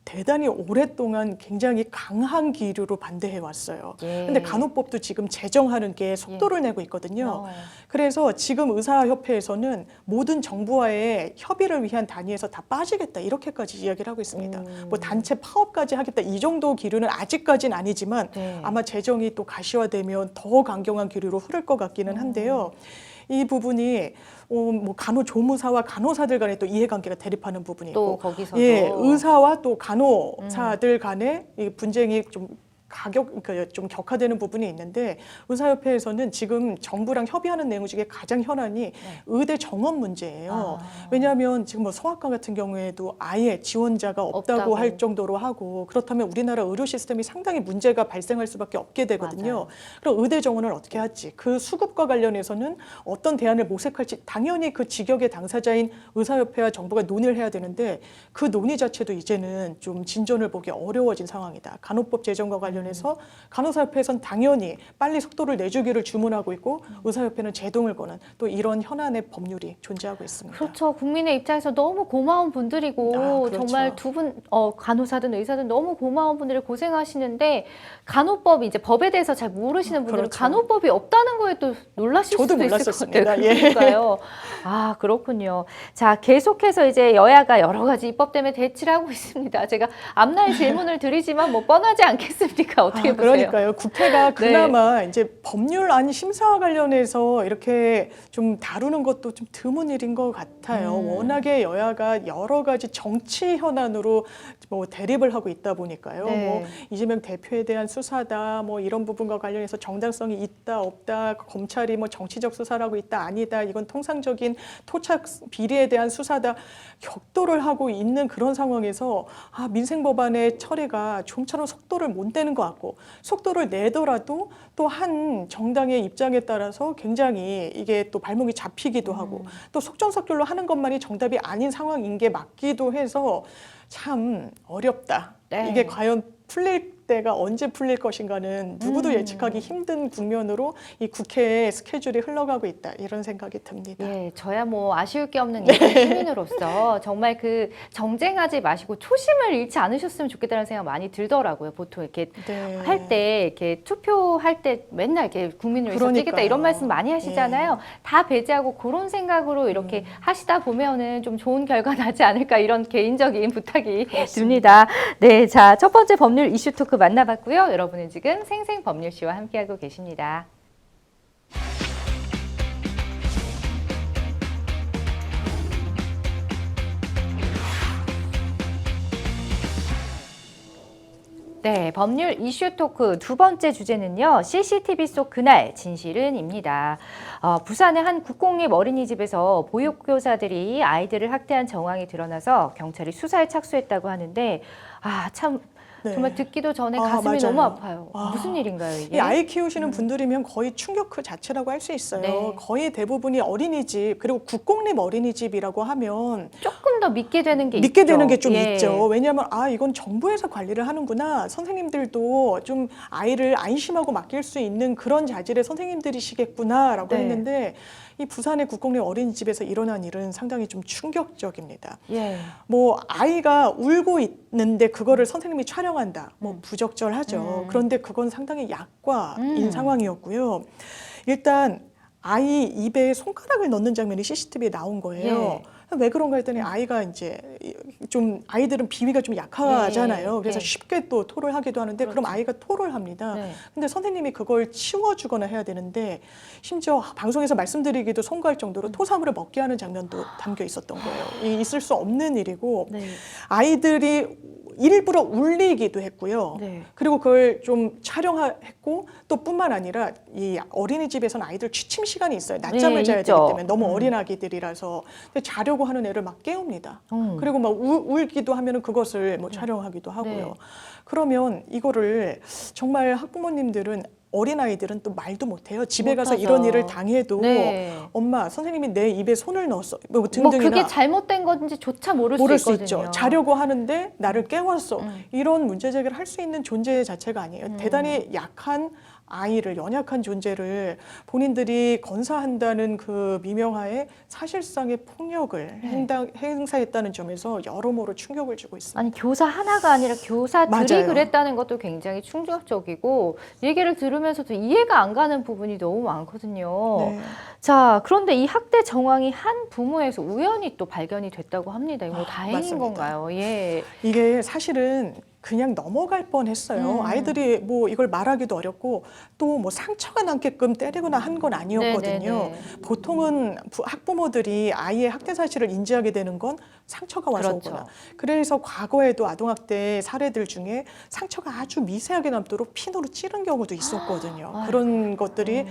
[SPEAKER 2] 대단히 오랫동안 굉장히 강한 기류로 반대해 왔어요.
[SPEAKER 1] 예.
[SPEAKER 2] 근데 간호법도 지금 제정하는 게 속도를 내고 있거든요.
[SPEAKER 1] 어.
[SPEAKER 2] 그래서 지금 의사협회에서는 모든 정부와의 협의를 위한 단위에서 다 빠지겠다 이렇게까지 이야기를 하고 있습니다. 뭐 단체 파업까지 하겠다 이 정도 기류는 아직까지는 아니지만
[SPEAKER 1] 네.
[SPEAKER 2] 아마 제정이 또 가시화되면 더 강경한 기류로 흐를 것 같기는 한데요. 이 부분이 뭐 간호조무사와 간호사들 간에 또 이해관계가 대립하는 부분이
[SPEAKER 1] 또
[SPEAKER 2] 있고,
[SPEAKER 1] 거기서도
[SPEAKER 2] 예, 의사와 또 간호사들 간에 이 분쟁이 좀 좀 격화되는 부분이 있는데 의사협회에서는 지금 정부랑 협의하는 내용 중에 가장 현안이 의대 정원 문제예요. 왜냐하면 지금 뭐 성악과 같은 경우에도 아예 지원자가 없다고 할 정도로 하고 그렇다면 우리나라 의료 시스템이 상당히 문제가 발생할 수밖에 없게 되거든요.
[SPEAKER 1] 맞아요.
[SPEAKER 2] 그럼 의대 정원을 어떻게 할지 그 수급과 관련해서는 어떤 대안을 모색할지 당연히 그 직역의 당사자인 의사협회와 정부가 논의를 해야 되는데 그 논의 자체도 이제는 좀 진전을 보기 어려워진 상황이다. 간호법 제정과 관련해서 간호사협회에서는 당연히 빨리 속도를 내주기를 주문하고 있고 의사협회는 제동을 거는 또 이런 현안의 법률이 존재하고 있습니다.
[SPEAKER 1] 그렇죠. 국민의 입장에서 너무 고마운 분들이고
[SPEAKER 2] 그렇죠.
[SPEAKER 1] 정말 두 분 간호사든 의사든 너무 고마운 분들이 고생하시는데 간호법 이제 법에 대해서 잘 모르시는 분들은
[SPEAKER 2] 그렇죠.
[SPEAKER 1] 간호법이 없다는 거에 또 놀라실
[SPEAKER 2] 저도
[SPEAKER 1] 수도 있을 것
[SPEAKER 2] 몰랐었습니다.
[SPEAKER 1] 같아요.
[SPEAKER 2] 예.
[SPEAKER 1] 그러니까요. 아, 그렇군요. 자, 계속해서 이제 여야가 여러 가지 입법 때문에 대치를 하고 있습니다. 제가 앞날 질문을 드리지만 뭐 뻔하지 않겠습니까? 어떻게 보세요?
[SPEAKER 2] 그러니까요. 국회가 그나마 이제 법률안 심사와 관련해서 이렇게 좀 다루는 것도 좀 드문 일인 것 같아요. 워낙에 여야가 여러 가지 정치 현안으로 뭐 대립을 하고 있다 보니까요.
[SPEAKER 1] 네.
[SPEAKER 2] 뭐 이재명 대표에 대한 수사다, 뭐 이런 부분과 관련해서 정당성이 있다 없다, 검찰이 뭐 정치적 수사를 하고 있다 아니다, 이건 통상적인 토착 비리에 대한 수사다 격돌을 하고 있는 그런 상황에서 민생 법안의 처리가 좀처럼 속도를 못 내는 것 같고 속도를 내더라도 또 한 정당의 입장에 따라서 굉장히 이게 또 발목이 잡히기도 하고 또 속전속결로 하는 것만이 정답이 아닌 상황인 게 맞기도 해서 참 어렵다.
[SPEAKER 1] 네.
[SPEAKER 2] 이게 과연 풀릴 때가 언제 풀릴 것인가는 누구도 예측하기 힘든 국면으로 이 국회의 스케줄이 흘러가고 있다 이런 생각이 듭니다.
[SPEAKER 1] 예, 저야 뭐 아쉬울 게 없는 일반 시민으로서 정말 그 정쟁하지 마시고 초심을 잃지 않으셨으면 좋겠다는 생각 많이 들더라고요. 보통 이렇게
[SPEAKER 2] 네.
[SPEAKER 1] 할 때 이렇게 투표할 때 맨날 이렇게 국민을 위해서 뛰겠다
[SPEAKER 2] 그러니까요.
[SPEAKER 1] 이런 말씀 많이 하시잖아요. 다 배제하고 그런 생각으로 이렇게 하시다 보면은 좀 좋은 결과 나지 않을까 이런 개인적인 부탁이 듭니다. 네, 자, 첫 번째 법률 이슈 토크 만나봤고요. 여러분은 지금 생생법률쇼와 함께하고 계십니다. 네, 법률 이슈 토크 두 번째 주제는요. CCTV 속 그날 진실은입니다. 부산의 한 국공립 어린이집에서 보육교사들이 아이들을 학대한 정황이 드러나서 경찰이 수사에 착수했다고 하는데 참
[SPEAKER 2] 네.
[SPEAKER 1] 정말 듣기도 전에 가슴이
[SPEAKER 2] 맞아요.
[SPEAKER 1] 너무 아파요. 무슨 일인가요, 이게?
[SPEAKER 2] 이 아이 키우시는 분들이면 거의 충격 그 자체라고 할 수 있어요.
[SPEAKER 1] 네.
[SPEAKER 2] 거의 대부분이 어린이집 그리고 국공립 어린이집이라고 하면
[SPEAKER 1] 조금 더 믿게 되는 게
[SPEAKER 2] 믿게
[SPEAKER 1] 있죠.
[SPEAKER 2] 되는 게 좀
[SPEAKER 1] 예.
[SPEAKER 2] 있죠. 왜냐하면 이건 정부에서 관리를 하는구나. 선생님들도 좀 아이를 안심하고 맡길 수 있는 그런 자질의 선생님들이시겠구나라고
[SPEAKER 1] 네.
[SPEAKER 2] 했는데 이 부산의 국공립 어린이집에서 일어난 일은 상당히 좀 충격적입니다.
[SPEAKER 1] 예.
[SPEAKER 2] 뭐 아이가 울고 있는데 그거를 선생님이 촬영한다. 뭐 부적절하죠. 그런데 그건 상당히 약과인 상황이었고요. 일단 아이 입에 손가락을 넣는 장면이 CCTV에 나온 거예요.
[SPEAKER 1] 예.
[SPEAKER 2] 왜 그런가 했더니 아이가 이제 좀 아이들은 비위가 좀 약하잖아요. 그래서
[SPEAKER 1] 예.
[SPEAKER 2] 쉽게 또 토를 하기도 하는데 그럼
[SPEAKER 1] 그렇죠.
[SPEAKER 2] 아이가 토를 합니다.
[SPEAKER 1] 네.
[SPEAKER 2] 근데 선생님이 그걸 치워주거나 해야 되는데 심지어 방송에서 말씀드리기도 송구할 정도로 토사물을 먹게 하는 장면도 담겨 있었던 거예요. 이 있을 수 없는 일이고
[SPEAKER 1] 네.
[SPEAKER 2] 아이들이 일부러 울리기도 했고요.
[SPEAKER 1] 네.
[SPEAKER 2] 그리고 그걸 좀 촬영했고 또 뿐만 아니라 이 어린이집에서는 아이들 취침 시간이 있어요. 낮잠을
[SPEAKER 1] 네,
[SPEAKER 2] 자야
[SPEAKER 1] 있죠.
[SPEAKER 2] 되기 때문에 너무 어린 아기들이라서 근데 자려고 하는 애를 막 깨웁니다. 그리고 막 울기도 하면은 그것을 뭐 촬영하기도 하고요.
[SPEAKER 1] 네.
[SPEAKER 2] 그러면 이거를 정말 학부모님들은 어린아이들은 또 말도 못해요. 집에 가서
[SPEAKER 1] 못하죠.
[SPEAKER 2] 이런 일을 당해도
[SPEAKER 1] 네.
[SPEAKER 2] 엄마 선생님이 내 입에 손을 넣었어 뭐
[SPEAKER 1] 뭐
[SPEAKER 2] 등등이나
[SPEAKER 1] 그게 잘못된 건지조차 모를
[SPEAKER 2] 수
[SPEAKER 1] 수
[SPEAKER 2] 있죠.
[SPEAKER 1] 있거든요.
[SPEAKER 2] 자려고 하는데 나를 깨웠어. 이런 문제 제기를 할 수 있는 존재 자체가 아니에요. 대단히 약한 아이를 연약한 존재를 본인들이 건사한다는 그 미명하에 사실상의 폭력을 행사했다는 점에서 여러모로 충격을 주고 있습니다.
[SPEAKER 1] 아니 교사 하나가 아니라 교사들이
[SPEAKER 2] 맞아요.
[SPEAKER 1] 그랬다는 것도 굉장히 충격적이고 얘기를 들으면서도 이해가 안 가는 부분이 너무 많거든요.
[SPEAKER 2] 네.
[SPEAKER 1] 자, 그런데 이 학대 정황이 한 부모에서 우연히 또 발견이 됐다고 합니다. 이거 다행인
[SPEAKER 2] 맞습니다.
[SPEAKER 1] 건가요? 예.
[SPEAKER 2] 이게 사실은 그냥 넘어갈 뻔했어요. 아이들이 뭐 이걸 말하기도 어렵고 또 뭐 상처가 남게끔 때리거나 한 건 아니었거든요.
[SPEAKER 1] 네네네.
[SPEAKER 2] 보통은 학부모들이 아이의 학대 사실을 인지하게 되는 건 상처가 와서
[SPEAKER 1] 그렇죠.
[SPEAKER 2] 오거나. 그래서 과거에도 아동학대 사례들 중에 상처가 아주 미세하게 남도록 핀으로 찌른 경우도 있었거든요.
[SPEAKER 1] 아이고.
[SPEAKER 2] 그런 것들이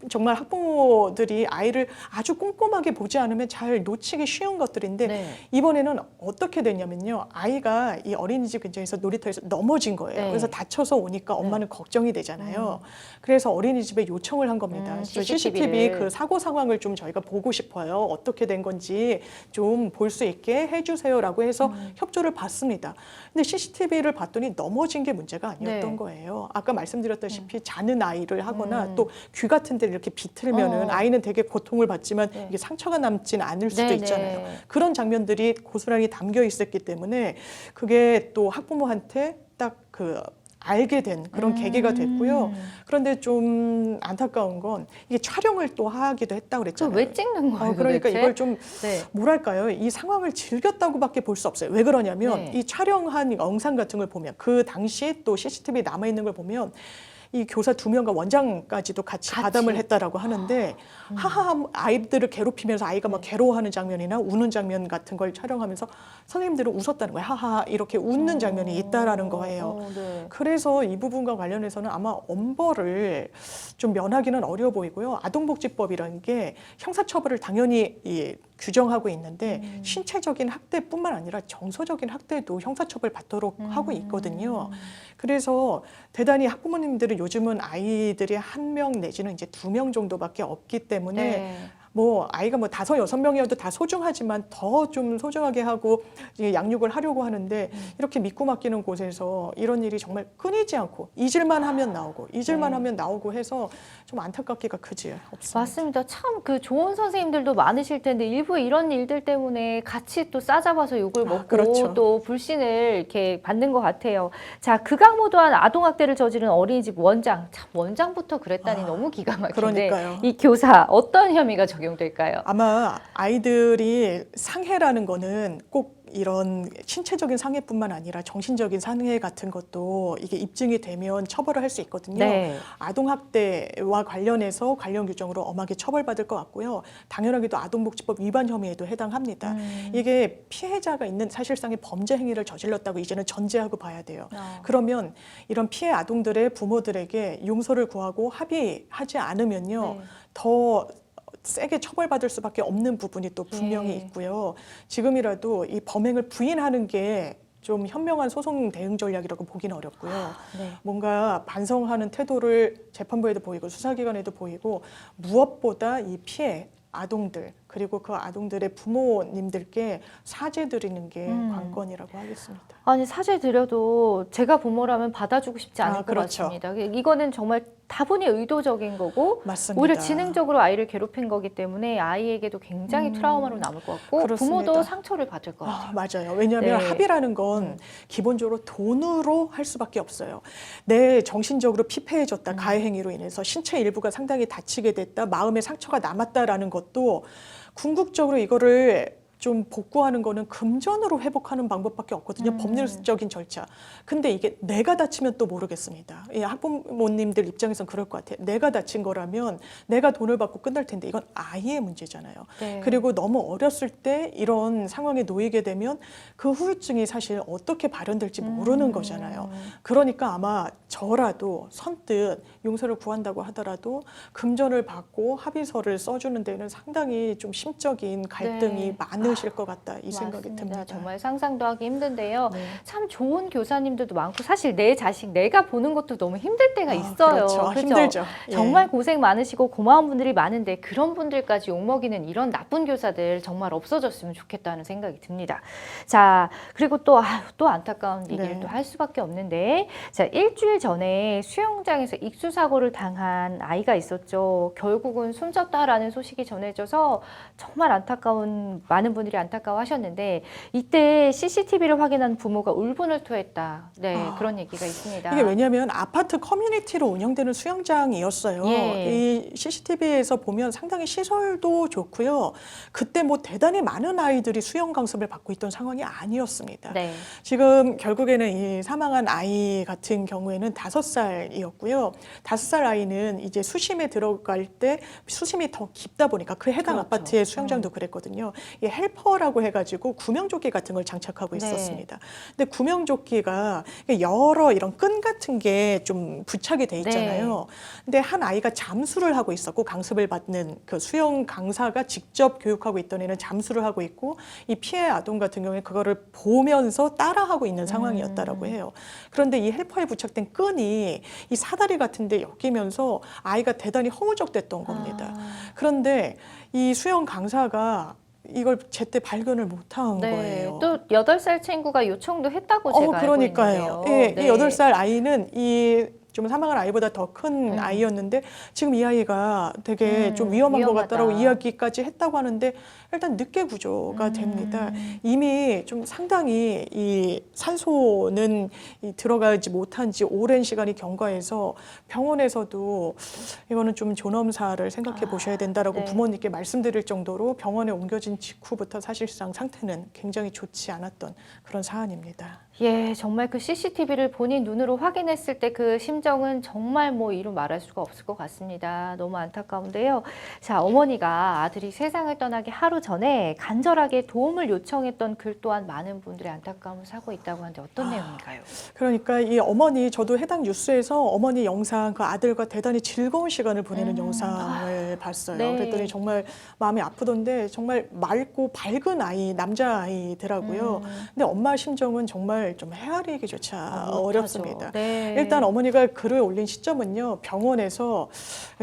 [SPEAKER 2] 정말 학부모들이 아이를 아주 꼼꼼하게 보지 않으면 잘 놓치기 쉬운 것들인데
[SPEAKER 1] 네.
[SPEAKER 2] 이번에는 어떻게 됐냐면요. 아이가 이 어린이집 근처에서 놀이터에서 넘어진 거예요.
[SPEAKER 1] 네.
[SPEAKER 2] 그래서 다쳐서 오니까 엄마는 걱정이 되잖아요. 그래서 어린이집에 요청을 한 겁니다. CCTV 그 사고 상황을 좀 저희가 보고 싶어요. 어떻게 된 건지 좀 볼 수 있게 해주세요라고 해서 협조를 받습니다. 근데 CCTV를 봤더니 넘어진 게 문제가 아니었던
[SPEAKER 1] 네.
[SPEAKER 2] 거예요. 아까 말씀드렸다시피 자는 아이를 하거나 또 귀 같은 데를 이렇게 비틀면은 아이는 되게 고통을 받지만
[SPEAKER 1] 네.
[SPEAKER 2] 이게 상처가 남지는 않을 수도
[SPEAKER 1] 네,
[SPEAKER 2] 있잖아요.
[SPEAKER 1] 네.
[SPEAKER 2] 그런 장면들이 고스란히 담겨 있었기 때문에 그게 또 학부모한테 딱 그 알게 된 그런 계기가 됐고요. 그런데 좀 안타까운 건 이게 촬영을 또 하기도 했다고 그랬잖아요.
[SPEAKER 1] 왜 찍는 거예요?
[SPEAKER 2] 그러니까
[SPEAKER 1] 도대체?
[SPEAKER 2] 이걸 좀
[SPEAKER 1] 네.
[SPEAKER 2] 뭐랄까요? 이 상황을 즐겼다고밖에 볼 수 없어요. 왜 그러냐면
[SPEAKER 1] 네.
[SPEAKER 2] 이 촬영한 영상 같은 걸 보면 그 당시 또 CCTV에 남아 있는 걸 보면 이 교사 2명과 원장까지도 같이 가담을 했다라고 하는데 하하 아이들을 괴롭히면서 아이가 막 괴로워하는 장면이나 우는 장면 같은 걸 촬영하면서 선생님들은 웃었다는 거예요. 하하 이렇게 웃는 장면이 있다라는 거예요.
[SPEAKER 1] 네.
[SPEAKER 2] 그래서 이 부분과 관련해서는 아마 엄벌을 좀 면하기는 어려워 보이고요. 아동복지법이라는 게 형사처벌을 당연히 규정하고 있는데 신체적인 학대뿐만 아니라 정서적인 학대도 형사처벌 받도록 하고 있거든요. 그래서 대단히 학부모님들은 요즘은 아이들이 1명 내지는 이제 2명 정도밖에 없기 때문에
[SPEAKER 1] 네.
[SPEAKER 2] 뭐 아이가 뭐 5, 6명이어도 다 소중하지만 더 좀 소중하게 하고 이제 양육을 하려고 하는데 이렇게 믿고 맡기는 곳에서 이런 일이 정말 끊이지 않고 잊을만 하면 나오고 잊을만
[SPEAKER 1] 네.
[SPEAKER 2] 하면 나오고 해서 좀 안타깝기가 그지 없습니다.
[SPEAKER 1] 맞습니다. 참 그 좋은 선생님들도 많으실 텐데 일부 이런 일들 때문에 같이 또 싸잡아서 욕을 먹고
[SPEAKER 2] 그렇죠.
[SPEAKER 1] 또 불신을 이렇게 받는 것 같아요. 자, 극악무도한 아동학대를 저지른 어린이집 원장. 참 원장부터 그랬다니 너무 기가 막힌데
[SPEAKER 2] 그러니까요.
[SPEAKER 1] 이 교사 어떤 혐의가 적용될까요?
[SPEAKER 2] 아마 아이들이 상해라는 거는 꼭 이런 신체적인 상해뿐만 아니라 정신적인 상해 같은 것도 이게 입증이 되면 처벌을 할 수 있거든요.
[SPEAKER 1] 네.
[SPEAKER 2] 아동학대와 관련해서 관련 규정으로 엄하게 처벌받을 것 같고요. 당연하게도 아동복지법 위반 혐의에도 해당합니다. 이게 피해자가 있는 사실상의 범죄 행위를 저질렀다고 이제는 전제하고 봐야 돼요. 그러면 이런 피해 아동들의 부모들에게 용서를 구하고 합의하지 않으면요.
[SPEAKER 1] 네.
[SPEAKER 2] 더 세게 처벌받을 수밖에 없는 부분이 또 분명히
[SPEAKER 1] 네.
[SPEAKER 2] 있고요. 지금이라도 이 범행을 부인하는 게 좀 현명한 소송 대응 전략이라고 보기는 어렵고요.
[SPEAKER 1] 네.
[SPEAKER 2] 뭔가 반성하는 태도를 재판부에도 보이고 수사기관에도 보이고 무엇보다 이 피해 아동들 그리고 그 아동들의 부모님들께 사죄드리는 게 관건이라고 하겠습니다.
[SPEAKER 1] 아니 사죄 드려도 제가 부모라면 받아주고 싶지 않을 것
[SPEAKER 2] 그렇죠.
[SPEAKER 1] 같습니다. 이거는 정말 다분히 의도적인 거고
[SPEAKER 2] 맞습니다.
[SPEAKER 1] 오히려 지능적으로 아이를 괴롭힌 거기 때문에 아이에게도 굉장히 트라우마로 남을 것 같고
[SPEAKER 2] 그렇습니다.
[SPEAKER 1] 부모도 상처를 받을 것 같아요.
[SPEAKER 2] 맞아요. 왜냐하면
[SPEAKER 1] 네.
[SPEAKER 2] 합의라는 건 기본적으로 돈으로 할 수밖에 없어요. 내 정신적으로 피폐해졌다. 가해 행위로 인해서 신체 일부가 상당히 다치게 됐다. 마음의 상처가 남았다라는 것도 궁극적으로 이거를 좀 복구하는 거는 금전으로 회복하는 방법밖에 없거든요. 법률적인 절차. 근데 이게 내가 다치면 또 모르겠습니다. 이 학부모님들 입장에선 그럴 것 같아요. 내가 다친 거라면 내가 돈을 받고 끝날 텐데 이건 아이의 문제잖아요.
[SPEAKER 1] 네.
[SPEAKER 2] 그리고 너무 어렸을 때 이런 상황에 놓이게 되면 그 후유증이 사실 어떻게 발현될지 모르는 거잖아요. 그러니까 아마 저라도 선뜻 용서를 구한다고 하더라도 금전을 받고 합의서를 써주는 데는 상당히 좀 심적인 갈등이
[SPEAKER 1] 네.
[SPEAKER 2] 많으실 것 같다 이 생각이
[SPEAKER 1] 맞습니다.
[SPEAKER 2] 듭니다.
[SPEAKER 1] 정말 상상도 하기 힘든데요.
[SPEAKER 2] 네.
[SPEAKER 1] 참 좋은 교사님들도 많고 사실 내 자식 내가 보는 것도 너무 힘들 때가 있어요.
[SPEAKER 2] 그렇죠.
[SPEAKER 1] 그죠?
[SPEAKER 2] 힘들죠. 예.
[SPEAKER 1] 정말 고생 많으시고 고마운 분들이 많은데 그런 분들까지 욕먹이는 이런 나쁜 교사들 정말 없어졌으면 좋겠다는 생각이 듭니다. 자, 그리고 또 안타까운 얘기를
[SPEAKER 2] 네.
[SPEAKER 1] 또 할 수밖에 없는데 자, 일주일 전에 수영장에서 익수 사고를 당한 아이가 있었죠. 결국은 숨졌다라는 소식이 전해져서 정말 안타까운 많은 분들이 안타까워하셨는데 이때 CCTV를 확인한 부모가 울분을 토했다. 네, 그런 얘기가 있습니다.
[SPEAKER 2] 이게 왜냐하면 아파트 커뮤니티로 운영되는 수영장이었어요.
[SPEAKER 1] 예.
[SPEAKER 2] 이 CCTV에서 보면 상당히 시설도 좋고요. 그때 뭐 대단히 많은 아이들이 수영 강습을 받고 있던 상황이 아니었습니다.
[SPEAKER 1] 네.
[SPEAKER 2] 지금 결국에는 이 사망한 아이 같은 경우에는 5살이었고요. 5살 아이는 이제 수심에 들어갈 때 수심이 더 깊다 보니까 그 해당
[SPEAKER 1] 그렇죠.
[SPEAKER 2] 아파트의 수영장도 그랬거든요. 이 헬퍼라고 해가지고 구명조끼 같은 걸 장착하고
[SPEAKER 1] 네.
[SPEAKER 2] 있었습니다. 근데 구명조끼가 여러 이런 끈 같은 게 좀 부착이 돼 있잖아요. 근데 한 아이가 잠수를 하고 있었고 강습을 받는 그 수영 강사가 직접 교육하고 있던 애는 잠수를 하고 있고 이 피해 아동 같은 경우에 그거를 보면서 따라하고 있는 상황이었다라고 해요. 그런데 이 헬퍼에 부착된 끈이 이 사다리 같은 데 엮이면서 아이가 대단히 허우적댔던 겁니다. 그런데 이 수영 강사가 이걸 제때 발견을 못한
[SPEAKER 1] 네,
[SPEAKER 2] 거예요.
[SPEAKER 1] 또 8살 친구가 요청도 했다고 제가
[SPEAKER 2] 그러니까요.
[SPEAKER 1] 알고 있는데요.
[SPEAKER 2] 이 8살 아이는 이 좀 사망한 아이보다 더 큰 아이였는데 지금 이 아이가 되게 좀 위험한 것
[SPEAKER 1] 위험하다.
[SPEAKER 2] 같다라고 이야기까지 했다고 하는데 일단 늦게 구조가 됩니다. 이미 좀 상당히 이 산소는 들어가지 못한 지 오랜 시간이 경과해서 병원에서도 이거는 좀 존엄사를 생각해 보셔야 된다라고
[SPEAKER 1] 네.
[SPEAKER 2] 부모님께 말씀드릴 정도로 병원에 옮겨진 직후부터 사실상 상태는 굉장히 좋지 않았던 그런 사안입니다.
[SPEAKER 1] 예, 정말 그 CCTV를 본인 눈으로 확인했을 때 그 심정은 정말 뭐 이루 말할 수가 없을 것 같습니다. 너무 안타까운데요. 자, 어머니가 아들이 세상을 떠나기 하루 전에 간절하게 도움을 요청했던 글 또한 많은 분들의 안타까움을 사고 있다고 하는데 어떤 내용인가요?
[SPEAKER 2] 그러니까 이 어머니 저도 해당 뉴스에서 어머니 영상 그 아들과 대단히 즐거운 시간을 보내는 영상을 봤어요.
[SPEAKER 1] 네.
[SPEAKER 2] 그랬더니 정말 마음이 아프던데 정말 맑고 밝은 아이 남자아이더라고요. 근데 엄마 심정은 정말 좀 헤아리기조차 어렵습니다.
[SPEAKER 1] 네.
[SPEAKER 2] 일단 어머니가 글을 올린 시점은요. 병원에서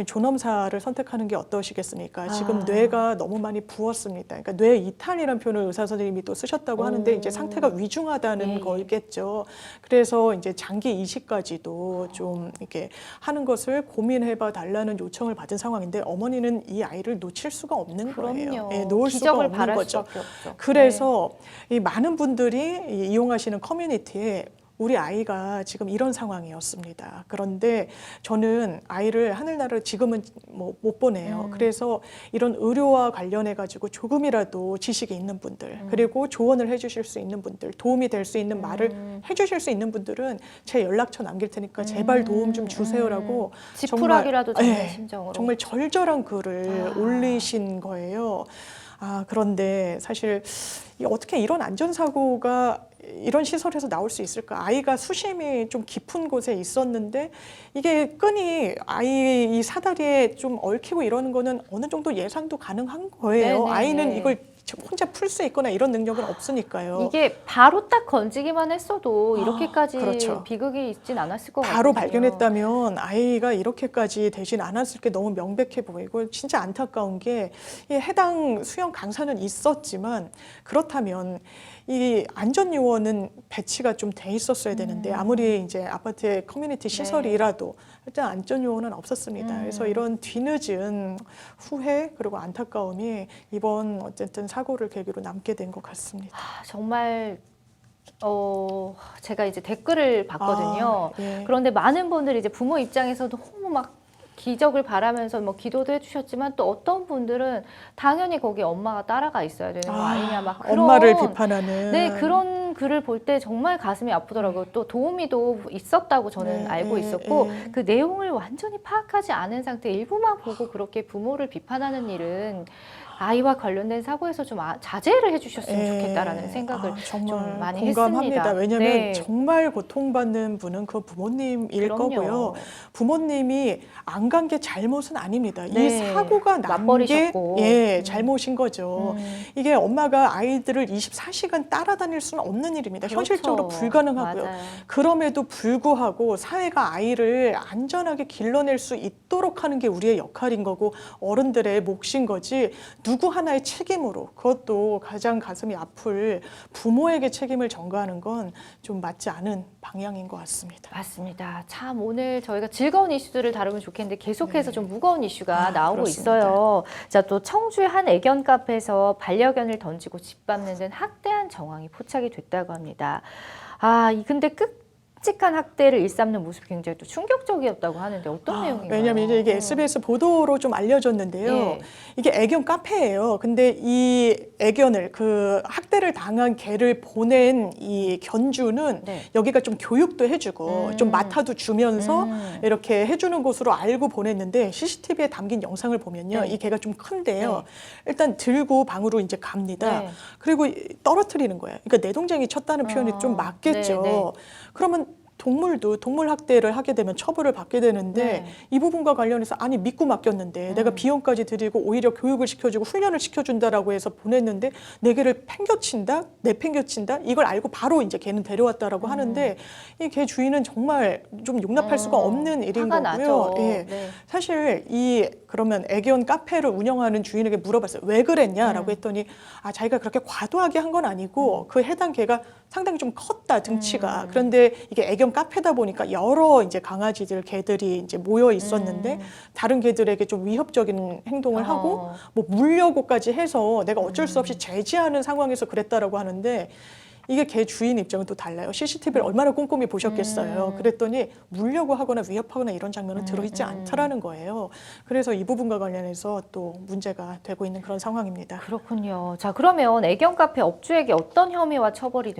[SPEAKER 2] 존엄사를 선택하는 게 어떠시겠습니까? 지금 뇌가 너무 많이 부었습니다. 그러니까 뇌 이탈이라는 표현을 의사 선생님이 또 쓰셨다고 하는데 이제 상태가 위중하다는
[SPEAKER 1] 네.
[SPEAKER 2] 거겠죠. 그래서 이제 장기 이식까지도 좀 이렇게 하는 것을 고민해봐 달라는 요청을 받은 상황인데 어머니는 이 아이를 놓칠 수가 없는 거예요.
[SPEAKER 1] 그럼요.
[SPEAKER 2] 예, 놓을 수가
[SPEAKER 1] 기적을
[SPEAKER 2] 없는
[SPEAKER 1] 바랄
[SPEAKER 2] 거죠.
[SPEAKER 1] 수밖에 없죠.
[SPEAKER 2] 그래서 이 많은 분들이 이용하시는 커뮤니티에 우리 아이가 지금 이런 상황이었습니다. 그런데 저는 아이를 하늘나라를 지금은 뭐 못 보내요. 그래서 이런 의료와 관련해 가지고 조금이라도 지식이 있는 분들, 그리고 조언을 해주실 수 있는 분들, 도움이 될 수 있는 말을 해주실 수 있는 분들은 제 연락처 남길 테니까 제발 도움 좀 주세요라고
[SPEAKER 1] 지푸라기라도 잡는
[SPEAKER 2] 예,
[SPEAKER 1] 심정으로.
[SPEAKER 2] 정말 절절한 글을 올리신 거예요. 그런데 사실 어떻게 이런 안전사고가 이런 시설에서 나올 수 있을까? 아이가 수심이 좀 깊은 곳에 있었는데 이게 끈이 아이 이 사다리에 좀 얽히고 이러는 거는 어느 정도 예상도 가능한 거예요.
[SPEAKER 1] 네네네.
[SPEAKER 2] 아이는 이걸 혼자 풀 수 있거나 이런 능력은 없으니까요.
[SPEAKER 1] 이게 바로 딱 건지기만 했어도 이렇게까지
[SPEAKER 2] 그렇죠.
[SPEAKER 1] 비극이 있진 않았을 것 같아요.
[SPEAKER 2] 바로 발견했다면 아이가 이렇게까지 되진 않았을 게 너무 명백해 보이고 진짜 안타까운 게 이 해당 수영 강사는 있었지만 그렇다면 이 안전 요원은 배치가 좀 돼 있었어야 되는데 아무리 이제 아파트의 커뮤니티 시설이라도 일단 안전 요원은 없었습니다. 그래서 이런 뒤늦은 후회 그리고 안타까움이 이번 어쨌든 사고를 계기로 남게 된 것 같습니다.
[SPEAKER 1] 정말 제가 이제 댓글을 봤거든요.
[SPEAKER 2] 예.
[SPEAKER 1] 그런데 많은 분들이 이제 부모 입장에서도 너무 막 기적을 바라면서 뭐 기도도 해주셨지만 또 어떤 분들은 당연히 거기 엄마가 따라가 있어야 되는 거 아니냐 막 그런
[SPEAKER 2] 엄마를 비판하는
[SPEAKER 1] 네 그런 글을 볼 때 정말 가슴이 아프더라고요. 또 도우미도 있었다고 저는
[SPEAKER 2] 네,
[SPEAKER 1] 알고
[SPEAKER 2] 네,
[SPEAKER 1] 있었고
[SPEAKER 2] 네.
[SPEAKER 1] 그 내용을 완전히 파악하지 않은 상태 일부만 보고 그렇게 부모를 비판하는 일은 아이와 관련된 사고에서 좀 자제를 해주셨으면 좋겠다라는 생각을
[SPEAKER 2] 정말
[SPEAKER 1] 좀 많이
[SPEAKER 2] 공감합니다.
[SPEAKER 1] 했습니다.
[SPEAKER 2] 왜냐하면
[SPEAKER 1] 네.
[SPEAKER 2] 정말 고통받는 분은 그 부모님일
[SPEAKER 1] 그럼요.
[SPEAKER 2] 거고요. 부모님이 안 간 게 잘못은 아닙니다. 이
[SPEAKER 1] 네.
[SPEAKER 2] 사고가 난 게
[SPEAKER 1] 맞벌이셨고.
[SPEAKER 2] 잘못인 거죠. 이게 엄마가 아이들을 24시간 따라다닐 수는 없는 일입니다.
[SPEAKER 1] 그렇죠.
[SPEAKER 2] 현실적으로 불가능하고요.
[SPEAKER 1] 맞아요.
[SPEAKER 2] 그럼에도 불구하고 사회가 아이를 안전하게 길러낼 수 있도록 하는 게 우리의 역할인 거고 어른들의 몫인 거지 누구 하나의 책임으로 그것도 가장 가슴이 아플 부모에게 책임을 전가하는 건 좀 맞지 않은 방향인 것 같습니다.
[SPEAKER 1] 맞습니다. 참 오늘 저희가 즐거운 이슈들을 다루면 좋겠는데 계속해서 좀 무거운 이슈가 나오고
[SPEAKER 2] 그렇습니다.
[SPEAKER 1] 있어요. 자, 또 청주의 한 애견 카페에서 반려견을 던지고 짓밟는 등 학대한 정황이 포착이 됐다고 합니다. 근데 끔찍한 학대를 일삼는 모습이 굉장히 또 충격적이었다고 하는데 어떤 내용인가요?
[SPEAKER 2] 왜냐하면 이게 SBS 보도로 좀 알려졌는데요.
[SPEAKER 1] 예.
[SPEAKER 2] 이게 애견 카페예요. 근데 이 애견을 그 학대를 당한 개를 보낸 이 견주는
[SPEAKER 1] 네.
[SPEAKER 2] 여기가 좀 교육도 해주고 좀 맡아도 주면서 이렇게 해주는 곳으로 알고 보냈는데 CCTV에 담긴 영상을 보면요.
[SPEAKER 1] 네.
[SPEAKER 2] 이 개가 좀 큰데요. 일단 들고 방으로 이제 갑니다.
[SPEAKER 1] 네.
[SPEAKER 2] 그리고 떨어뜨리는 거예요. 그러니까 내동쟁이 쳤다는 표현이 좀 맞겠죠.
[SPEAKER 1] 네, 네.
[SPEAKER 2] 그러면 동물도 동물 학대를 하게 되면 처벌을 받게 되는데
[SPEAKER 1] 네.
[SPEAKER 2] 이 부분과 관련해서 아니 믿고 맡겼는데 내가 비용까지 드리고 오히려 교육을 시켜주고 훈련을 시켜준다라고 해서 보냈는데 내 개를 팽겨친다? 내팽겨친다? 이걸 알고 바로 이제 걔는 데려왔다라고 하는데 이 개 주인은 정말 좀 용납할 수가 없는 일인
[SPEAKER 1] 화가
[SPEAKER 2] 거고요.
[SPEAKER 1] 나죠.
[SPEAKER 2] 예.
[SPEAKER 1] 네.
[SPEAKER 2] 사실 그러면 애견 카페를 운영하는 주인에게 물어봤어요. 왜 그랬냐라고 했더니 자기가 그렇게 과도하게 한 건 아니고 그 해당 개가 상당히 좀 컸다 등치가. 그런데 이게 애견 카페다 보니까 여러 이제 강아지들 개들이 이제 모여 있었는데 다른 개들에게 좀 위협적인 행동을 하고 뭐 물려고까지 해서 내가 어쩔 수 없이 제지하는 상황에서 그랬다라고 하는데 이게 개 주인 입장은 또 달라요. CCTV를 얼마나 꼼꼼히 보셨겠어요. 그랬더니 물려고 하거나 위협하거나 이런 장면은 들어있지 않다라는 거예요. 그래서 이 부분과 관련해서 또 문제가 되고 있는 그런 상황입니다.
[SPEAKER 1] 그렇군요. 자, 그러면 애견 카페 업주에게 어떤 혐의와 처벌이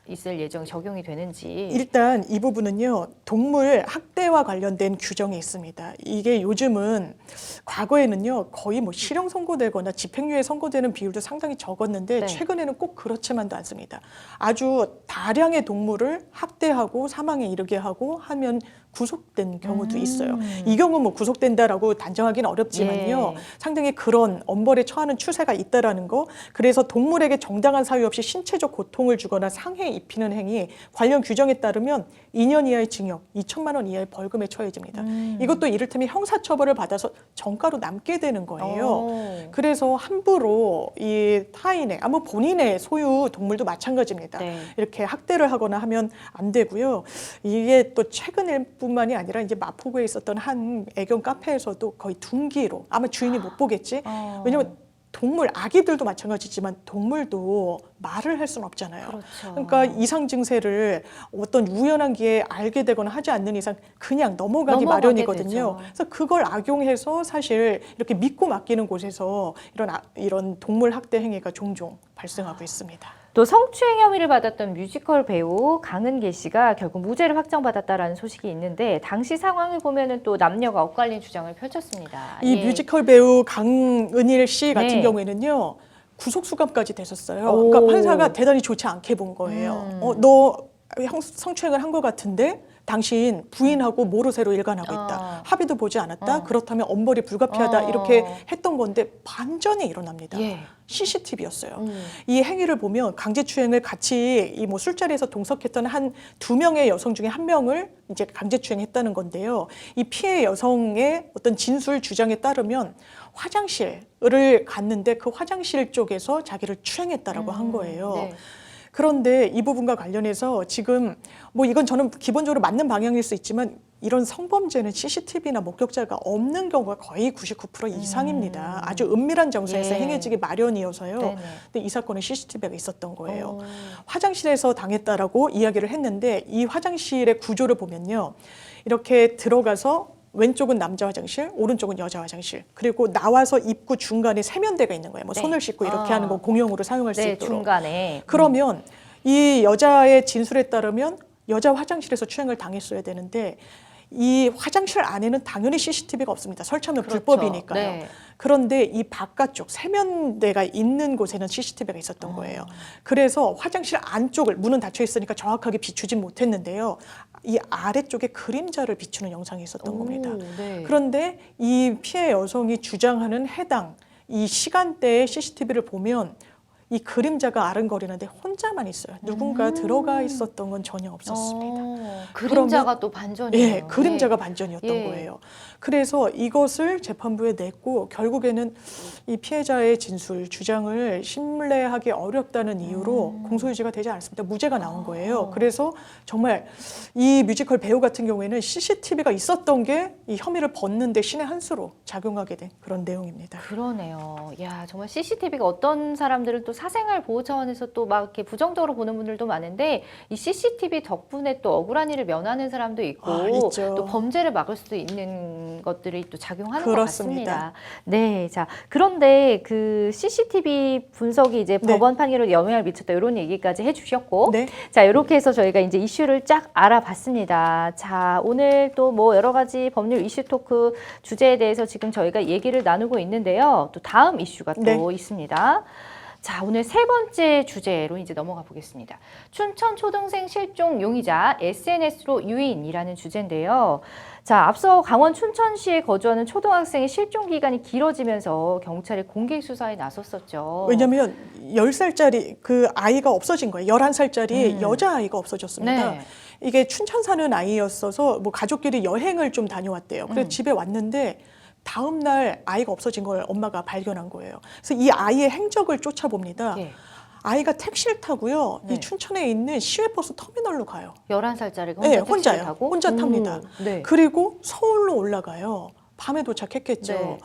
[SPEAKER 1] 있을 예정 적용이 되는지.
[SPEAKER 2] 일단 이 부분은요, 동물 학대와 관련된 규정이 있습니다. 이게 요즘은 과거에는요, 거의 뭐 실형 선고되거나 집행유예 선고되는 비율도 상당히 적었는데
[SPEAKER 1] 네.
[SPEAKER 2] 최근에는 꼭 그렇지만도 않습니다. 아주 다량의 동물을 학대하고 사망에 이르게 하고 하면 구속된 경우도 있어요. 이 경우 뭐 구속된다라고 단정하기는 어렵지만요.
[SPEAKER 1] 예.
[SPEAKER 2] 상당히 그런 엄벌에 처하는 추세가 있다라는 거. 그래서 동물에게 정당한 사유 없이 신체적 고통을 주거나 상해 입히는 행위 관련 규정에 따르면 2년 이하의 징역, 2천만 원 이하의 벌금에 처해집니다. 이것도 이를테면 형사처벌을 받아서 정가로 남게 되는 거예요. 그래서 함부로 이 타인의 본인의 소유 동물도 마찬가지입니다.
[SPEAKER 1] 네.
[SPEAKER 2] 이렇게 학대를 하거나 하면 안 되고요. 이게 또 최근일 뿐만이 아니라 이제 마포구에 있었던 한 애견 카페에서도 거의 둔기로 아마 주인이 못 보겠지. 왜냐면 동물, 아기들도 마찬가지지만 동물도 말을 할 수는 없잖아요.
[SPEAKER 1] 그렇죠.
[SPEAKER 2] 그러니까 이상 증세를 어떤 우연한 기회에 알게 되거나 하지 않는 이상 그냥 넘어가기
[SPEAKER 1] 넘어가게
[SPEAKER 2] 마련이거든요.
[SPEAKER 1] 되죠.
[SPEAKER 2] 그래서 그걸 악용해서 사실 이렇게 믿고 맡기는 곳에서 이런 동물 학대 행위가 종종 발생하고 있습니다.
[SPEAKER 1] 또 성추행 혐의를 받았던 뮤지컬 배우 강은계 씨가 결국 무죄를 확정받았다라는 소식이 있는데 당시 상황을 보면은 또 남녀가 엇갈린 주장을 펼쳤습니다.
[SPEAKER 2] 이
[SPEAKER 1] 예.
[SPEAKER 2] 뮤지컬 배우 강은일 씨 같은
[SPEAKER 1] 네.
[SPEAKER 2] 경우에는요. 구속 수감까지 됐었어요.
[SPEAKER 1] 오.
[SPEAKER 2] 그러니까 판사가 대단히 좋지 않게 본 거예요. 너 성추행을 한 것 같은데 당신 부인하고 모르쇠로 일관하고 있다. 합의도 보지 않았다. 그렇다면 엄벌이 불가피하다. 이렇게 했던 건데 반전이 일어납니다.
[SPEAKER 1] 예.
[SPEAKER 2] CCTV였어요. 이 행위를 보면 강제추행을 같이 이 뭐 술자리에서 동석했던 한 2명의 여성 중에 1명을 이제 강제추행했다는 건데요. 이 피해 여성의 어떤 진술 주장에 따르면 화장실을 갔는데 그 화장실 쪽에서 자기를 추행했다라고 한 거예요.
[SPEAKER 1] 네.
[SPEAKER 2] 그런데 이 부분과 관련해서 지금 뭐 이건 저는 기본적으로 맞는 방향일 수 있지만 이런 성범죄는 CCTV나 목격자가 없는 경우가 거의 99% 이상입니다. 아주 은밀한 장소에서
[SPEAKER 1] 예.
[SPEAKER 2] 행해지기 마련이어서요.
[SPEAKER 1] 네네.
[SPEAKER 2] 근데 이 사건에 CCTV가 있었던 거예요. 화장실에서 당했다라고 이야기를 했는데 이 화장실의 구조를 보면요. 이렇게 들어가서 왼쪽은 남자 화장실, 오른쪽은 여자 화장실. 그리고 나와서 입구 중간에 세면대가 있는 거예요. 뭐
[SPEAKER 1] 네.
[SPEAKER 2] 손을 씻고 이렇게 하는 거 공용으로 사용할 수
[SPEAKER 1] 네,
[SPEAKER 2] 있도록.
[SPEAKER 1] 중간에.
[SPEAKER 2] 그러면 이 여자의 진술에 따르면 여자 화장실에서 추행을 당했어야 되는데 이 화장실 안에는 당연히 CCTV가 없습니다. 설치하면
[SPEAKER 1] 그렇죠.
[SPEAKER 2] 불법이니까요.
[SPEAKER 1] 네.
[SPEAKER 2] 그런데 이 바깥쪽 세면대가 있는 곳에는 CCTV가 있었던 거예요. 그래서 화장실 안쪽을 문은 닫혀 있으니까 정확하게 비추진 못했는데요. 이 아래쪽에 그림자를 비추는 영상이 있었던 겁니다.
[SPEAKER 1] 네.
[SPEAKER 2] 그런데 이 피해 여성이 주장하는 해당 이 시간대의 CCTV를 보면 이 그림자가 아른거리는데 혼자만 있어요. 누군가 들어가 있었던 건 전혀 없었습니다.
[SPEAKER 1] 그림자가 또 반전이에요.
[SPEAKER 2] 예, 그림자가 반전이었던
[SPEAKER 1] 예.
[SPEAKER 2] 거예요. 그래서 이것을 재판부에 냈고 결국에는 이 피해자의 진술, 주장을 신뢰하기 어렵다는 이유로 공소유지가 되지 않았습니다. 무죄가 나온 거예요. 그래서 정말 이 뮤지컬 배우 같은 경우에는 CCTV가 있었던 게 이 혐의를 벗는데 신의 한 수로 작용하게 된 그런 내용입니다.
[SPEAKER 1] 그러네요. 야, 정말 CCTV가 어떤 사람들은 또 사생활 보호 차원에서 또 막 이렇게 부정적으로 보는 분들도 많은데 이 CCTV 덕분에 또 억울한 일을 면하는 사람도 있고
[SPEAKER 2] 있죠.
[SPEAKER 1] 또 범죄를 막을 수도 있는 것들이 또 작용하는
[SPEAKER 2] 그렇습니다.
[SPEAKER 1] 것 같습니다. 네, 자 그런데 그 CCTV 분석이 이제
[SPEAKER 2] 네.
[SPEAKER 1] 법원 판결에 영향을 미쳤다 이런 얘기까지 해주셨고,
[SPEAKER 2] 네.
[SPEAKER 1] 자 이렇게 해서 저희가 이제 이슈를 쫙 알아봤습니다. 자 오늘 또 뭐 여러 가지 법률 이슈 토크 주제에 대해서 지금 저희가 얘기를 나누고 있는데요. 또 다음 이슈가 또
[SPEAKER 2] 네.
[SPEAKER 1] 있습니다. 자, 오늘 세 번째 주제로 이제 넘어가 보겠습니다. 춘천 초등생 실종 용의자 SNS로 유인이라는 주제인데요. 자, 앞서 강원 춘천시에 거주하는 초등학생의 실종 기간이 길어지면서 경찰이 공개 수사에 나섰었죠.
[SPEAKER 2] 왜냐하면 10살짜리 그 아이가 없어진 거예요. 11살짜리 여자아이가 없어졌습니다.
[SPEAKER 1] 네.
[SPEAKER 2] 이게 춘천 사는 아이였어서 뭐 가족끼리 여행을 좀 다녀왔대요. 그래서 집에 왔는데 다음 날 아이가 없어진 걸 엄마가 발견한 거예요. 그래서 이 아이의 행적을 쫓아봅니다.
[SPEAKER 1] 예.
[SPEAKER 2] 아이가 택시를 타고요.
[SPEAKER 1] 네.
[SPEAKER 2] 이 춘천에 있는 시외버스 터미널로 가요.
[SPEAKER 1] 11살짜리가
[SPEAKER 2] 네,
[SPEAKER 1] 혼자 택시를
[SPEAKER 2] 혼자요.
[SPEAKER 1] 타고?
[SPEAKER 2] 혼자 탑니다.
[SPEAKER 1] 네.
[SPEAKER 2] 그리고 서울로 올라가요. 밤에 도착했겠죠.
[SPEAKER 1] 네.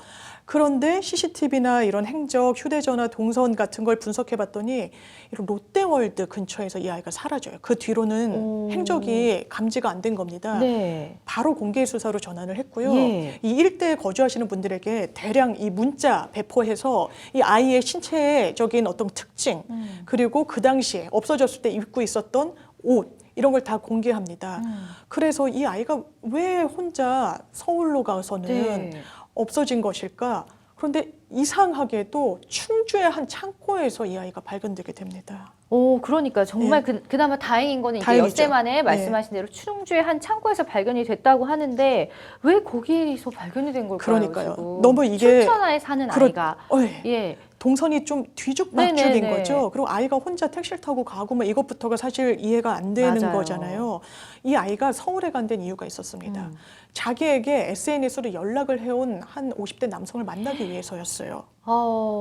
[SPEAKER 2] 그런데 CCTV나 이런 행적, 휴대전화, 동선 같은 걸 분석해봤더니 이런 롯데월드 근처에서 이 아이가 사라져요. 그 뒤로는 행적이 감지가 안 된 겁니다.
[SPEAKER 1] 네.
[SPEAKER 2] 바로 공개 수사로 전환을 했고요.
[SPEAKER 1] 예.
[SPEAKER 2] 이 일대에 거주하시는 분들에게 대량 이 문자 배포해서 이 아이의 신체적인 어떤 특징 그리고 그 당시에 없어졌을 때 입고 있었던 옷 이런 걸 다 공개합니다. 그래서 이 아이가 왜 혼자 서울로 가서는
[SPEAKER 1] 네.
[SPEAKER 2] 없어진 것일까? 그런데 이상하게도 충주의 한 창고에서 이 아이가 발견되게 됩니다.
[SPEAKER 1] 오, 그러니까 정말 그나마 다행인 거는 이제
[SPEAKER 2] 다행이죠.
[SPEAKER 1] 엿새 만에 말씀하신 대로 충주의 한 창고에서 발견이 됐다고 하는데 왜 거기에서 발견이 된 걸까요?
[SPEAKER 2] 그러니까요.
[SPEAKER 1] 지금?
[SPEAKER 2] 너무 이게
[SPEAKER 1] 춘천에 사는
[SPEAKER 2] 그렇-
[SPEAKER 1] 아이가
[SPEAKER 2] 네.
[SPEAKER 1] 예.
[SPEAKER 2] 동선이 좀 뒤죽박죽인
[SPEAKER 1] 네네네.
[SPEAKER 2] 거죠. 그리고 아이가 혼자 택시를 타고 가고 뭐 이것부터가 사실 이해가 안 되는
[SPEAKER 1] 맞아요.
[SPEAKER 2] 거잖아요. 이 아이가 서울에 간 데는 이유가 있었습니다. 자기에게 SNS로 연락을 해온 한 50대 남성을 만나기 위해서였어요.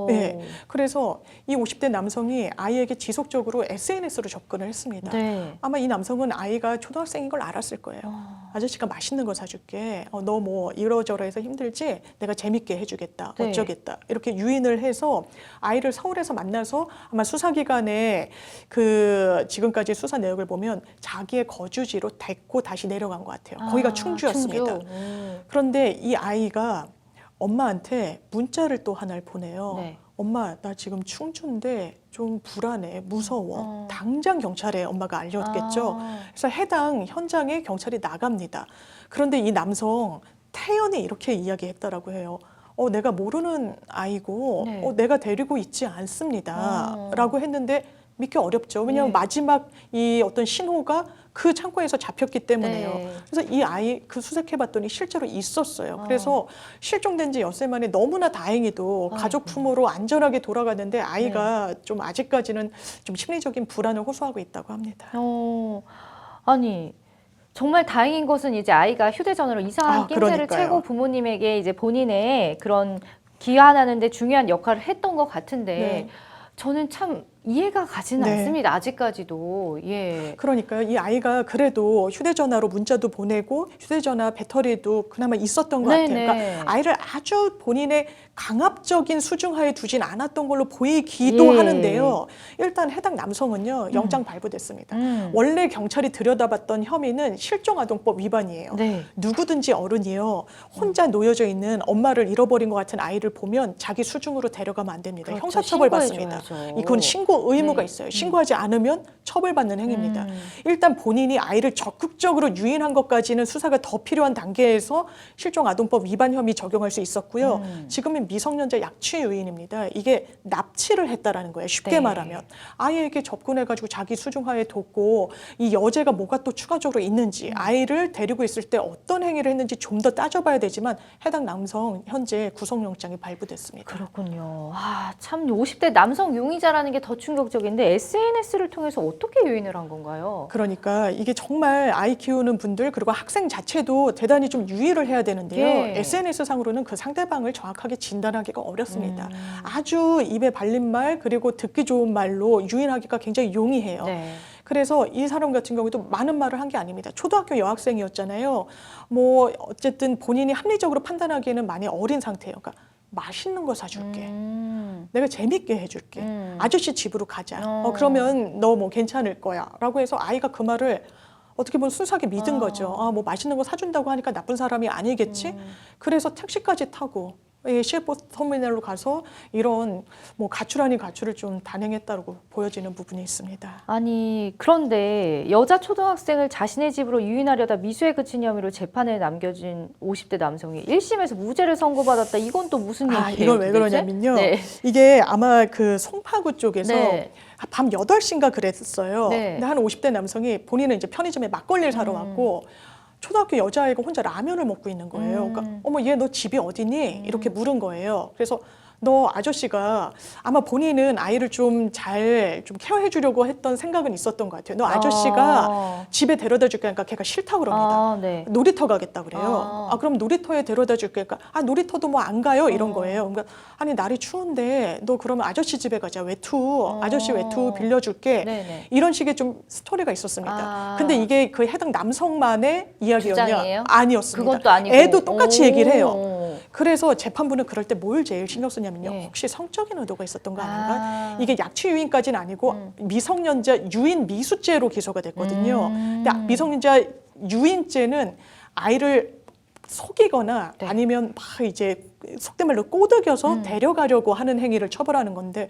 [SPEAKER 2] 네. 그래서 이 50대 남성이 아이에게 지속적으로 SNS로 접근을 했습니다.
[SPEAKER 1] 네.
[SPEAKER 2] 아마 이 남성은 아이가 초등학생인 걸 알았을 거예요. 아저씨가 맛있는 거 사줄게. 너 뭐 이러저러해서 힘들지? 내가 재밌게 해주겠다.
[SPEAKER 1] 네.
[SPEAKER 2] 어쩌겠다. 이렇게 유인을 해서 아이를 서울에서 만나서 아마 수사기관에 그 지금까지 수사 내역을 보면 자기의 거주지로 데리고 다시 내려간 것 같아요. 거기가 충주였습니다.
[SPEAKER 1] 충주.
[SPEAKER 2] 그런데 이 아이가 엄마한테 문자를 또 하나를 보내요.
[SPEAKER 1] 네.
[SPEAKER 2] 엄마, 나 지금 충주인데 좀 불안해, 무서워. 당장 경찰에 엄마가 알렸겠죠. 그래서 해당 현장에 경찰이 나갑니다. 그런데 이 남성 태연히 이렇게 이야기했다라고 해요. 내가 모르는 아이고
[SPEAKER 1] 네.
[SPEAKER 2] 내가 데리고 있지 않습니다. 라고 했는데 믿기 어렵죠. 왜냐하면
[SPEAKER 1] 네.
[SPEAKER 2] 마지막 이 어떤 신호가 그 창고에서 잡혔기 때문에요.
[SPEAKER 1] 네.
[SPEAKER 2] 그래서 이 아이 그 수색해봤더니 실제로 있었어요. 그래서 실종된 지 엿새 만에 너무나 다행히도 가족 품으로 안전하게 돌아갔는데 아이가 좀 아직까지는 좀 심리적인 불안을 호소하고 있다고 합니다.
[SPEAKER 1] 아니 정말 다행인 것은 이제 아이가 휴대전화로 이상한 낌새를
[SPEAKER 2] 그러니까요.
[SPEAKER 1] 채고 부모님에게 이제 본인의 그런 귀환하는데 중요한 역할을 했던 것 같은데
[SPEAKER 2] 네.
[SPEAKER 1] 저는 참 이해가 가지는
[SPEAKER 2] 네.
[SPEAKER 1] 않습니다. 아직까지도. 예.
[SPEAKER 2] 그러니까 이 아이가 그래도 휴대전화로 문자도 보내고 휴대전화 배터리도 그나마 있었던 것 같아요.
[SPEAKER 1] 네네.
[SPEAKER 2] 그러니까 아이를 아주 본인의 강압적인 수중하에 두진 않았던 걸로 보이기도
[SPEAKER 1] 예.
[SPEAKER 2] 하는데요. 일단 해당 남성은요, 영장 발부됐습니다. 원래 경찰이 들여다봤던 혐의는 실종아동법 위반이에요.
[SPEAKER 1] 네.
[SPEAKER 2] 누구든지 어른이요, 혼자 놓여져 있는 엄마를 잃어버린 것 같은 아이를 보면 자기 수중으로 데려가면 안 됩니다.
[SPEAKER 1] 그렇죠.
[SPEAKER 2] 형사처벌 받습니다.
[SPEAKER 1] 신고해줘야죠.
[SPEAKER 2] 이건 신고 의무가
[SPEAKER 1] 네.
[SPEAKER 2] 있어요. 신고하지 않으면 처벌받는 행위입니다. 일단 본인이 아이를 적극적으로 유인한 것까지는 수사가 더 필요한 단계에서 실종아동법 위반 혐의 적용할 수 있었고요. 지금은 미성년자 약취 유인입니다. 이게 납치를 했다라는 거예요. 쉽게
[SPEAKER 1] 네.
[SPEAKER 2] 말하면 아이에게 접근해가지고 자기 수중하에 뒀고 이 여자가 뭐가 또 추가적으로 있는지 아이를 데리고 있을 때 어떤 행위를 했는지 좀 더 따져봐야 되지만 해당 남성 현재 구속영장이 발부됐습니다.
[SPEAKER 1] 그렇군요. 아, 참 50대 남성 용의자라는 게 더 충격적인데 SNS를 통해서 어떻게 유인을 한 건가요?
[SPEAKER 2] 그러니까 이게 정말 아이 키우는 분들 그리고 학생 자체도 대단히 좀 유의를 해야 되는데요.
[SPEAKER 1] 예.
[SPEAKER 2] SNS 상으로는 그 상대방을 정확하게 진단하기가 어렵습니다. 아주 입에 발린 말 그리고 듣기 좋은 말로 유인하기가 굉장히 용이해요.
[SPEAKER 1] 네.
[SPEAKER 2] 그래서 이 사람 같은 경우도 많은 말을 한 게 아닙니다. 초등학교 여학생이었잖아요. 뭐 어쨌든 본인이 합리적으로 판단하기에는 많이 어린 상태예요. 그러니까 맛있는 거 사줄게. 내가 재밌게 해줄게. 아저씨 집으로 가자. 그러면 너 뭐 괜찮을 거야. 라고 해서 아이가 그 말을 어떻게 보면 순수하게 믿은 거죠. 아, 뭐 맛있는 거 사준다고 하니까 나쁜 사람이 아니겠지. 그래서 택시까지 타고 CF 터미널로 가서 이런 뭐 가출 아닌 가출을 좀 단행했다고 보여지는 부분이 있습니다.
[SPEAKER 1] 아니, 그런데 여자 초등학생을 자신의 집으로 유인하려다 미수에 그친 혐의로 재판에 남겨진 50대 남성이 1심에서 무죄를 선고받았다. 이건 또 무슨 얘기예요?
[SPEAKER 2] 이걸 왜
[SPEAKER 1] 도대체?
[SPEAKER 2] 그러냐면요.
[SPEAKER 1] 네.
[SPEAKER 2] 이게 아마 그 송파구 쪽에서
[SPEAKER 1] 네.
[SPEAKER 2] 밤 8시인가 그랬어요.
[SPEAKER 1] 네.
[SPEAKER 2] 근데 한 50대 남성이 본인은 이제 편의점에 막걸리를 사러 왔고 초등학교 여자아이가 혼자 라면을 먹고 있는 거예요. 그러니까 어머 얘 너 집이 어디니? 이렇게 물은 거예요. 그래서 너 아저씨가 아마 본인은 아이를 좀 잘 좀 케어해 주려고 했던 생각은 있었던 것 같아요. 너 아저씨가 집에 데려다 줄게 하니까 걔가 싫다고 그럽니다.
[SPEAKER 1] 네.
[SPEAKER 2] 놀이터 가겠다 그래요. 그럼 놀이터에 데려다 줄게. 그러니까 놀이터도 뭐 안 가요 이런 거예요. 그러니까 아니 날이 추운데 너 그러면 아저씨 집에 가자. 외투 아저씨 외투 빌려줄게.
[SPEAKER 1] 네네.
[SPEAKER 2] 이런 식의 좀 스토리가 있었습니다.
[SPEAKER 1] 아.
[SPEAKER 2] 근데 이게 그 해당 남성만의 이야기였냐?
[SPEAKER 1] 주장이에요?
[SPEAKER 2] 아니었습니다.
[SPEAKER 1] 그건 또 아니고.
[SPEAKER 2] 애도 똑같이 얘기를 해요.
[SPEAKER 1] 오.
[SPEAKER 2] 그래서 재판부는 그럴 때 뭘 제일 신경 쓰냐면요.
[SPEAKER 1] 네.
[SPEAKER 2] 혹시 성적인 의도가 있었던 거 아닌가? 이게 약취 유인까지는 아니고 미성년자 유인 미수죄로 기소가 됐거든요. 근데 미성년자 유인죄는 아이를 속이거나
[SPEAKER 1] 네.
[SPEAKER 2] 아니면 막 이제 속된 말로 꼬드겨서 데려가려고 하는 행위를 처벌하는 건데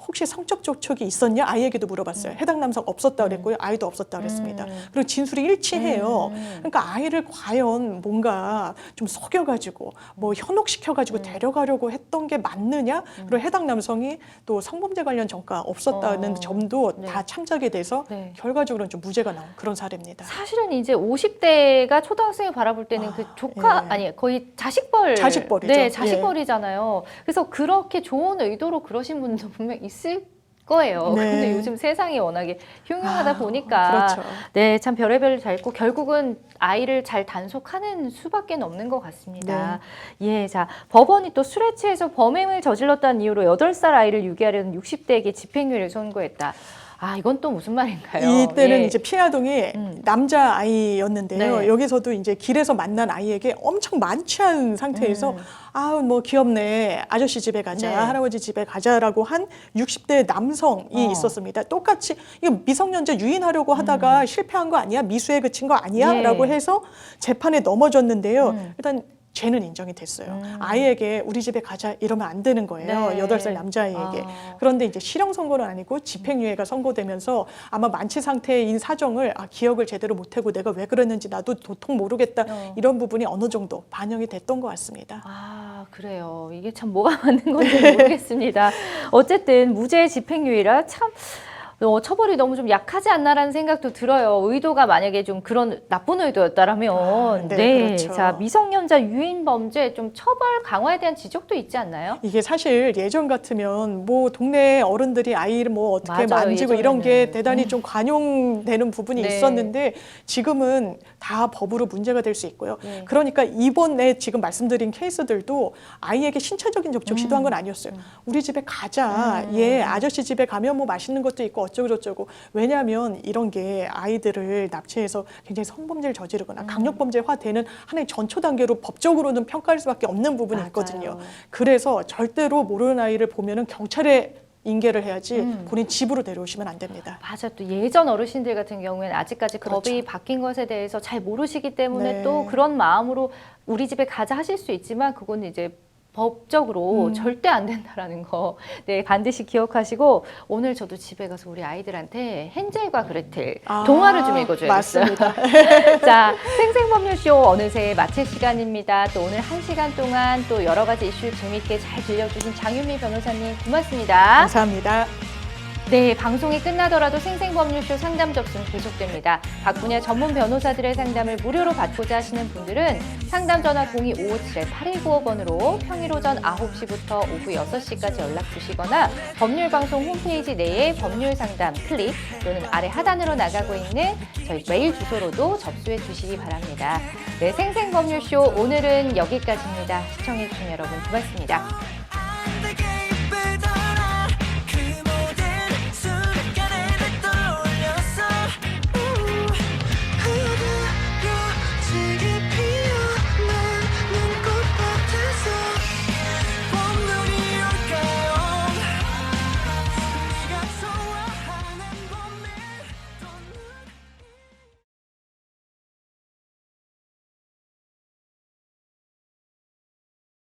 [SPEAKER 2] 혹시 성적 접촉이 있었냐? 아이에게도 물어봤어요. 해당 남성 없었다 그랬고요. 아이도 없었다 그랬습니다. 그리고 진술이 일치해요. 그러니까 아이를 과연 뭔가 좀 속여가지고 뭐 현혹시켜가지고 데려가려고 했던 게 맞느냐? 그리고 해당 남성이 또 성범죄 관련 전과 없었다는 점도
[SPEAKER 1] 네.
[SPEAKER 2] 다 참작이 돼서
[SPEAKER 1] 네.
[SPEAKER 2] 결과적으로는 좀 무죄가 나온 그런 사례입니다.
[SPEAKER 1] 사실은 이제 50대가 초등학생을 바라볼 때는 그 조카
[SPEAKER 2] 예.
[SPEAKER 1] 아니 거의 자식벌이죠. 네, 자식벌이잖아요. 그래서 그렇게 좋은 의도로 그러신 분도 분명 있을 거예요.
[SPEAKER 2] 네.
[SPEAKER 1] 근데 요즘 세상이 워낙에 흉흉하다 보니까
[SPEAKER 2] 그렇죠.
[SPEAKER 1] 네, 참 별의별 다 있고 결국은 아이를 잘 단속하는 수밖에 없는 것 같습니다. 예, 자 법원이 또 술에 취해서 범행을 저질렀다는 이유로 8살 아이를 유기하려는 60대에게 집행유예를 선고했다. 아, 이건 또 무슨 말인가요?
[SPEAKER 2] 이때는
[SPEAKER 1] 예.
[SPEAKER 2] 이제 피해 아동이 남자 아이였는데요.
[SPEAKER 1] 네.
[SPEAKER 2] 여기서도 이제 길에서 만난 아이에게 엄청 만취한 상태에서 뭐 귀엽네. 아저씨 집에 가자.
[SPEAKER 1] 네.
[SPEAKER 2] 할아버지 집에 가자라고 한 60대 남성이 있었습니다. 똑같이 이거 미성년자 유인하려고 하다가 실패한 거 아니야? 미수에 그친 거 아니야?
[SPEAKER 1] 예.
[SPEAKER 2] 라고 해서 재판에 넘어졌는데요. 일단 죄는 인정이 됐어요. 아이에게 우리 집에 가자 이러면 안 되는 거예요.
[SPEAKER 1] 네.
[SPEAKER 2] 8살 남자아이에게. 그런데 이제 실형 선고는 아니고 집행유예가 선고되면서 아마 만취 상태인 사정을 기억을 제대로 못하고 내가 왜 그랬는지 나도 도통 모르겠다. 이런 부분이 어느 정도 반영이 됐던 것 같습니다.
[SPEAKER 1] 아, 그래요. 이게 참 뭐가 맞는 건지 모르겠습니다. 어쨌든 무죄 집행유예라 참 처벌이 너무 좀 약하지 않나라는 생각도 들어요. 의도가 만약에 좀 그런 나쁜 의도였다라면.
[SPEAKER 2] 네, 그렇죠.
[SPEAKER 1] 자, 미성년자 유인 범죄 좀 처벌 강화에 대한 지적도 있지 않나요?
[SPEAKER 2] 이게 사실 예전 같으면 뭐 동네 어른들이 아이를 뭐 어떻게
[SPEAKER 1] 맞아요,
[SPEAKER 2] 만지고 이런 게
[SPEAKER 1] 예전에는.
[SPEAKER 2] 대단히 좀 관용되는 부분이
[SPEAKER 1] 네.
[SPEAKER 2] 있었는데 지금은 다 법으로 문제가 될 수 있고요.
[SPEAKER 1] 네.
[SPEAKER 2] 그러니까 이번에 지금 말씀드린 케이스들도 아이에게 신체적인 접촉 시도한 건 아니었어요. 우리 집에 가자. 얘 아저씨 집에 가면 뭐 맛있는 것도 있고 어쩌고 저쩌고. 왜냐하면 이런 게 아이들을 납치해서 굉장히 성범죄를 저지르거나 강력범죄화 되는 하나의 전초 단계로 법적으로는 평가할 수밖에 없는 부분이
[SPEAKER 1] 맞아요.
[SPEAKER 2] 있거든요. 그래서 절대로 모르는 아이를 보면은 경찰에 인계를 해야지 본인 집으로 데려오시면 안 됩니다.
[SPEAKER 1] 맞아. 또 예전 어르신들 같은 경우에는 아직까지
[SPEAKER 2] 그렇죠.
[SPEAKER 1] 법이 바뀐 것에 대해서 잘 모르시기 때문에
[SPEAKER 2] 네.
[SPEAKER 1] 또 그런 마음으로 우리 집에 가자 하실 수 있지만 그건 이제 법적으로 절대 안 된다라는 거, 네, 반드시 기억하시고 오늘 저도 집에 가서 우리 아이들한테 헨젤과 그레텔 동화를 좀 읽어줘야겠어요.
[SPEAKER 2] 맞습니다.
[SPEAKER 1] 자, 생생법률쇼 어느새 마칠 시간입니다. 또 오늘 1시간 동안 또 여러 가지 이슈 재미있게 잘 들려주신 장윤미 변호사님 고맙습니다.
[SPEAKER 2] 감사합니다.
[SPEAKER 1] 네, 방송이 끝나더라도 생생법률쇼 상담 접수 계속됩니다. 각 분야 전문 변호사들의 상담을 무료로 받고자 하시는 분들은 상담 전화 02-557-8195번으로 평일 오전 9시부터 오후 6시까지 연락 주시거나 법률방송 홈페이지 내에 법률 상담 클릭 또는 아래 하단으로 나가고 있는 저희 메일 주소로도 접수해 주시기 바랍니다. 네, 생생법률쇼 오늘은 여기까지입니다. 시청해 주신 여러분 고맙습니다.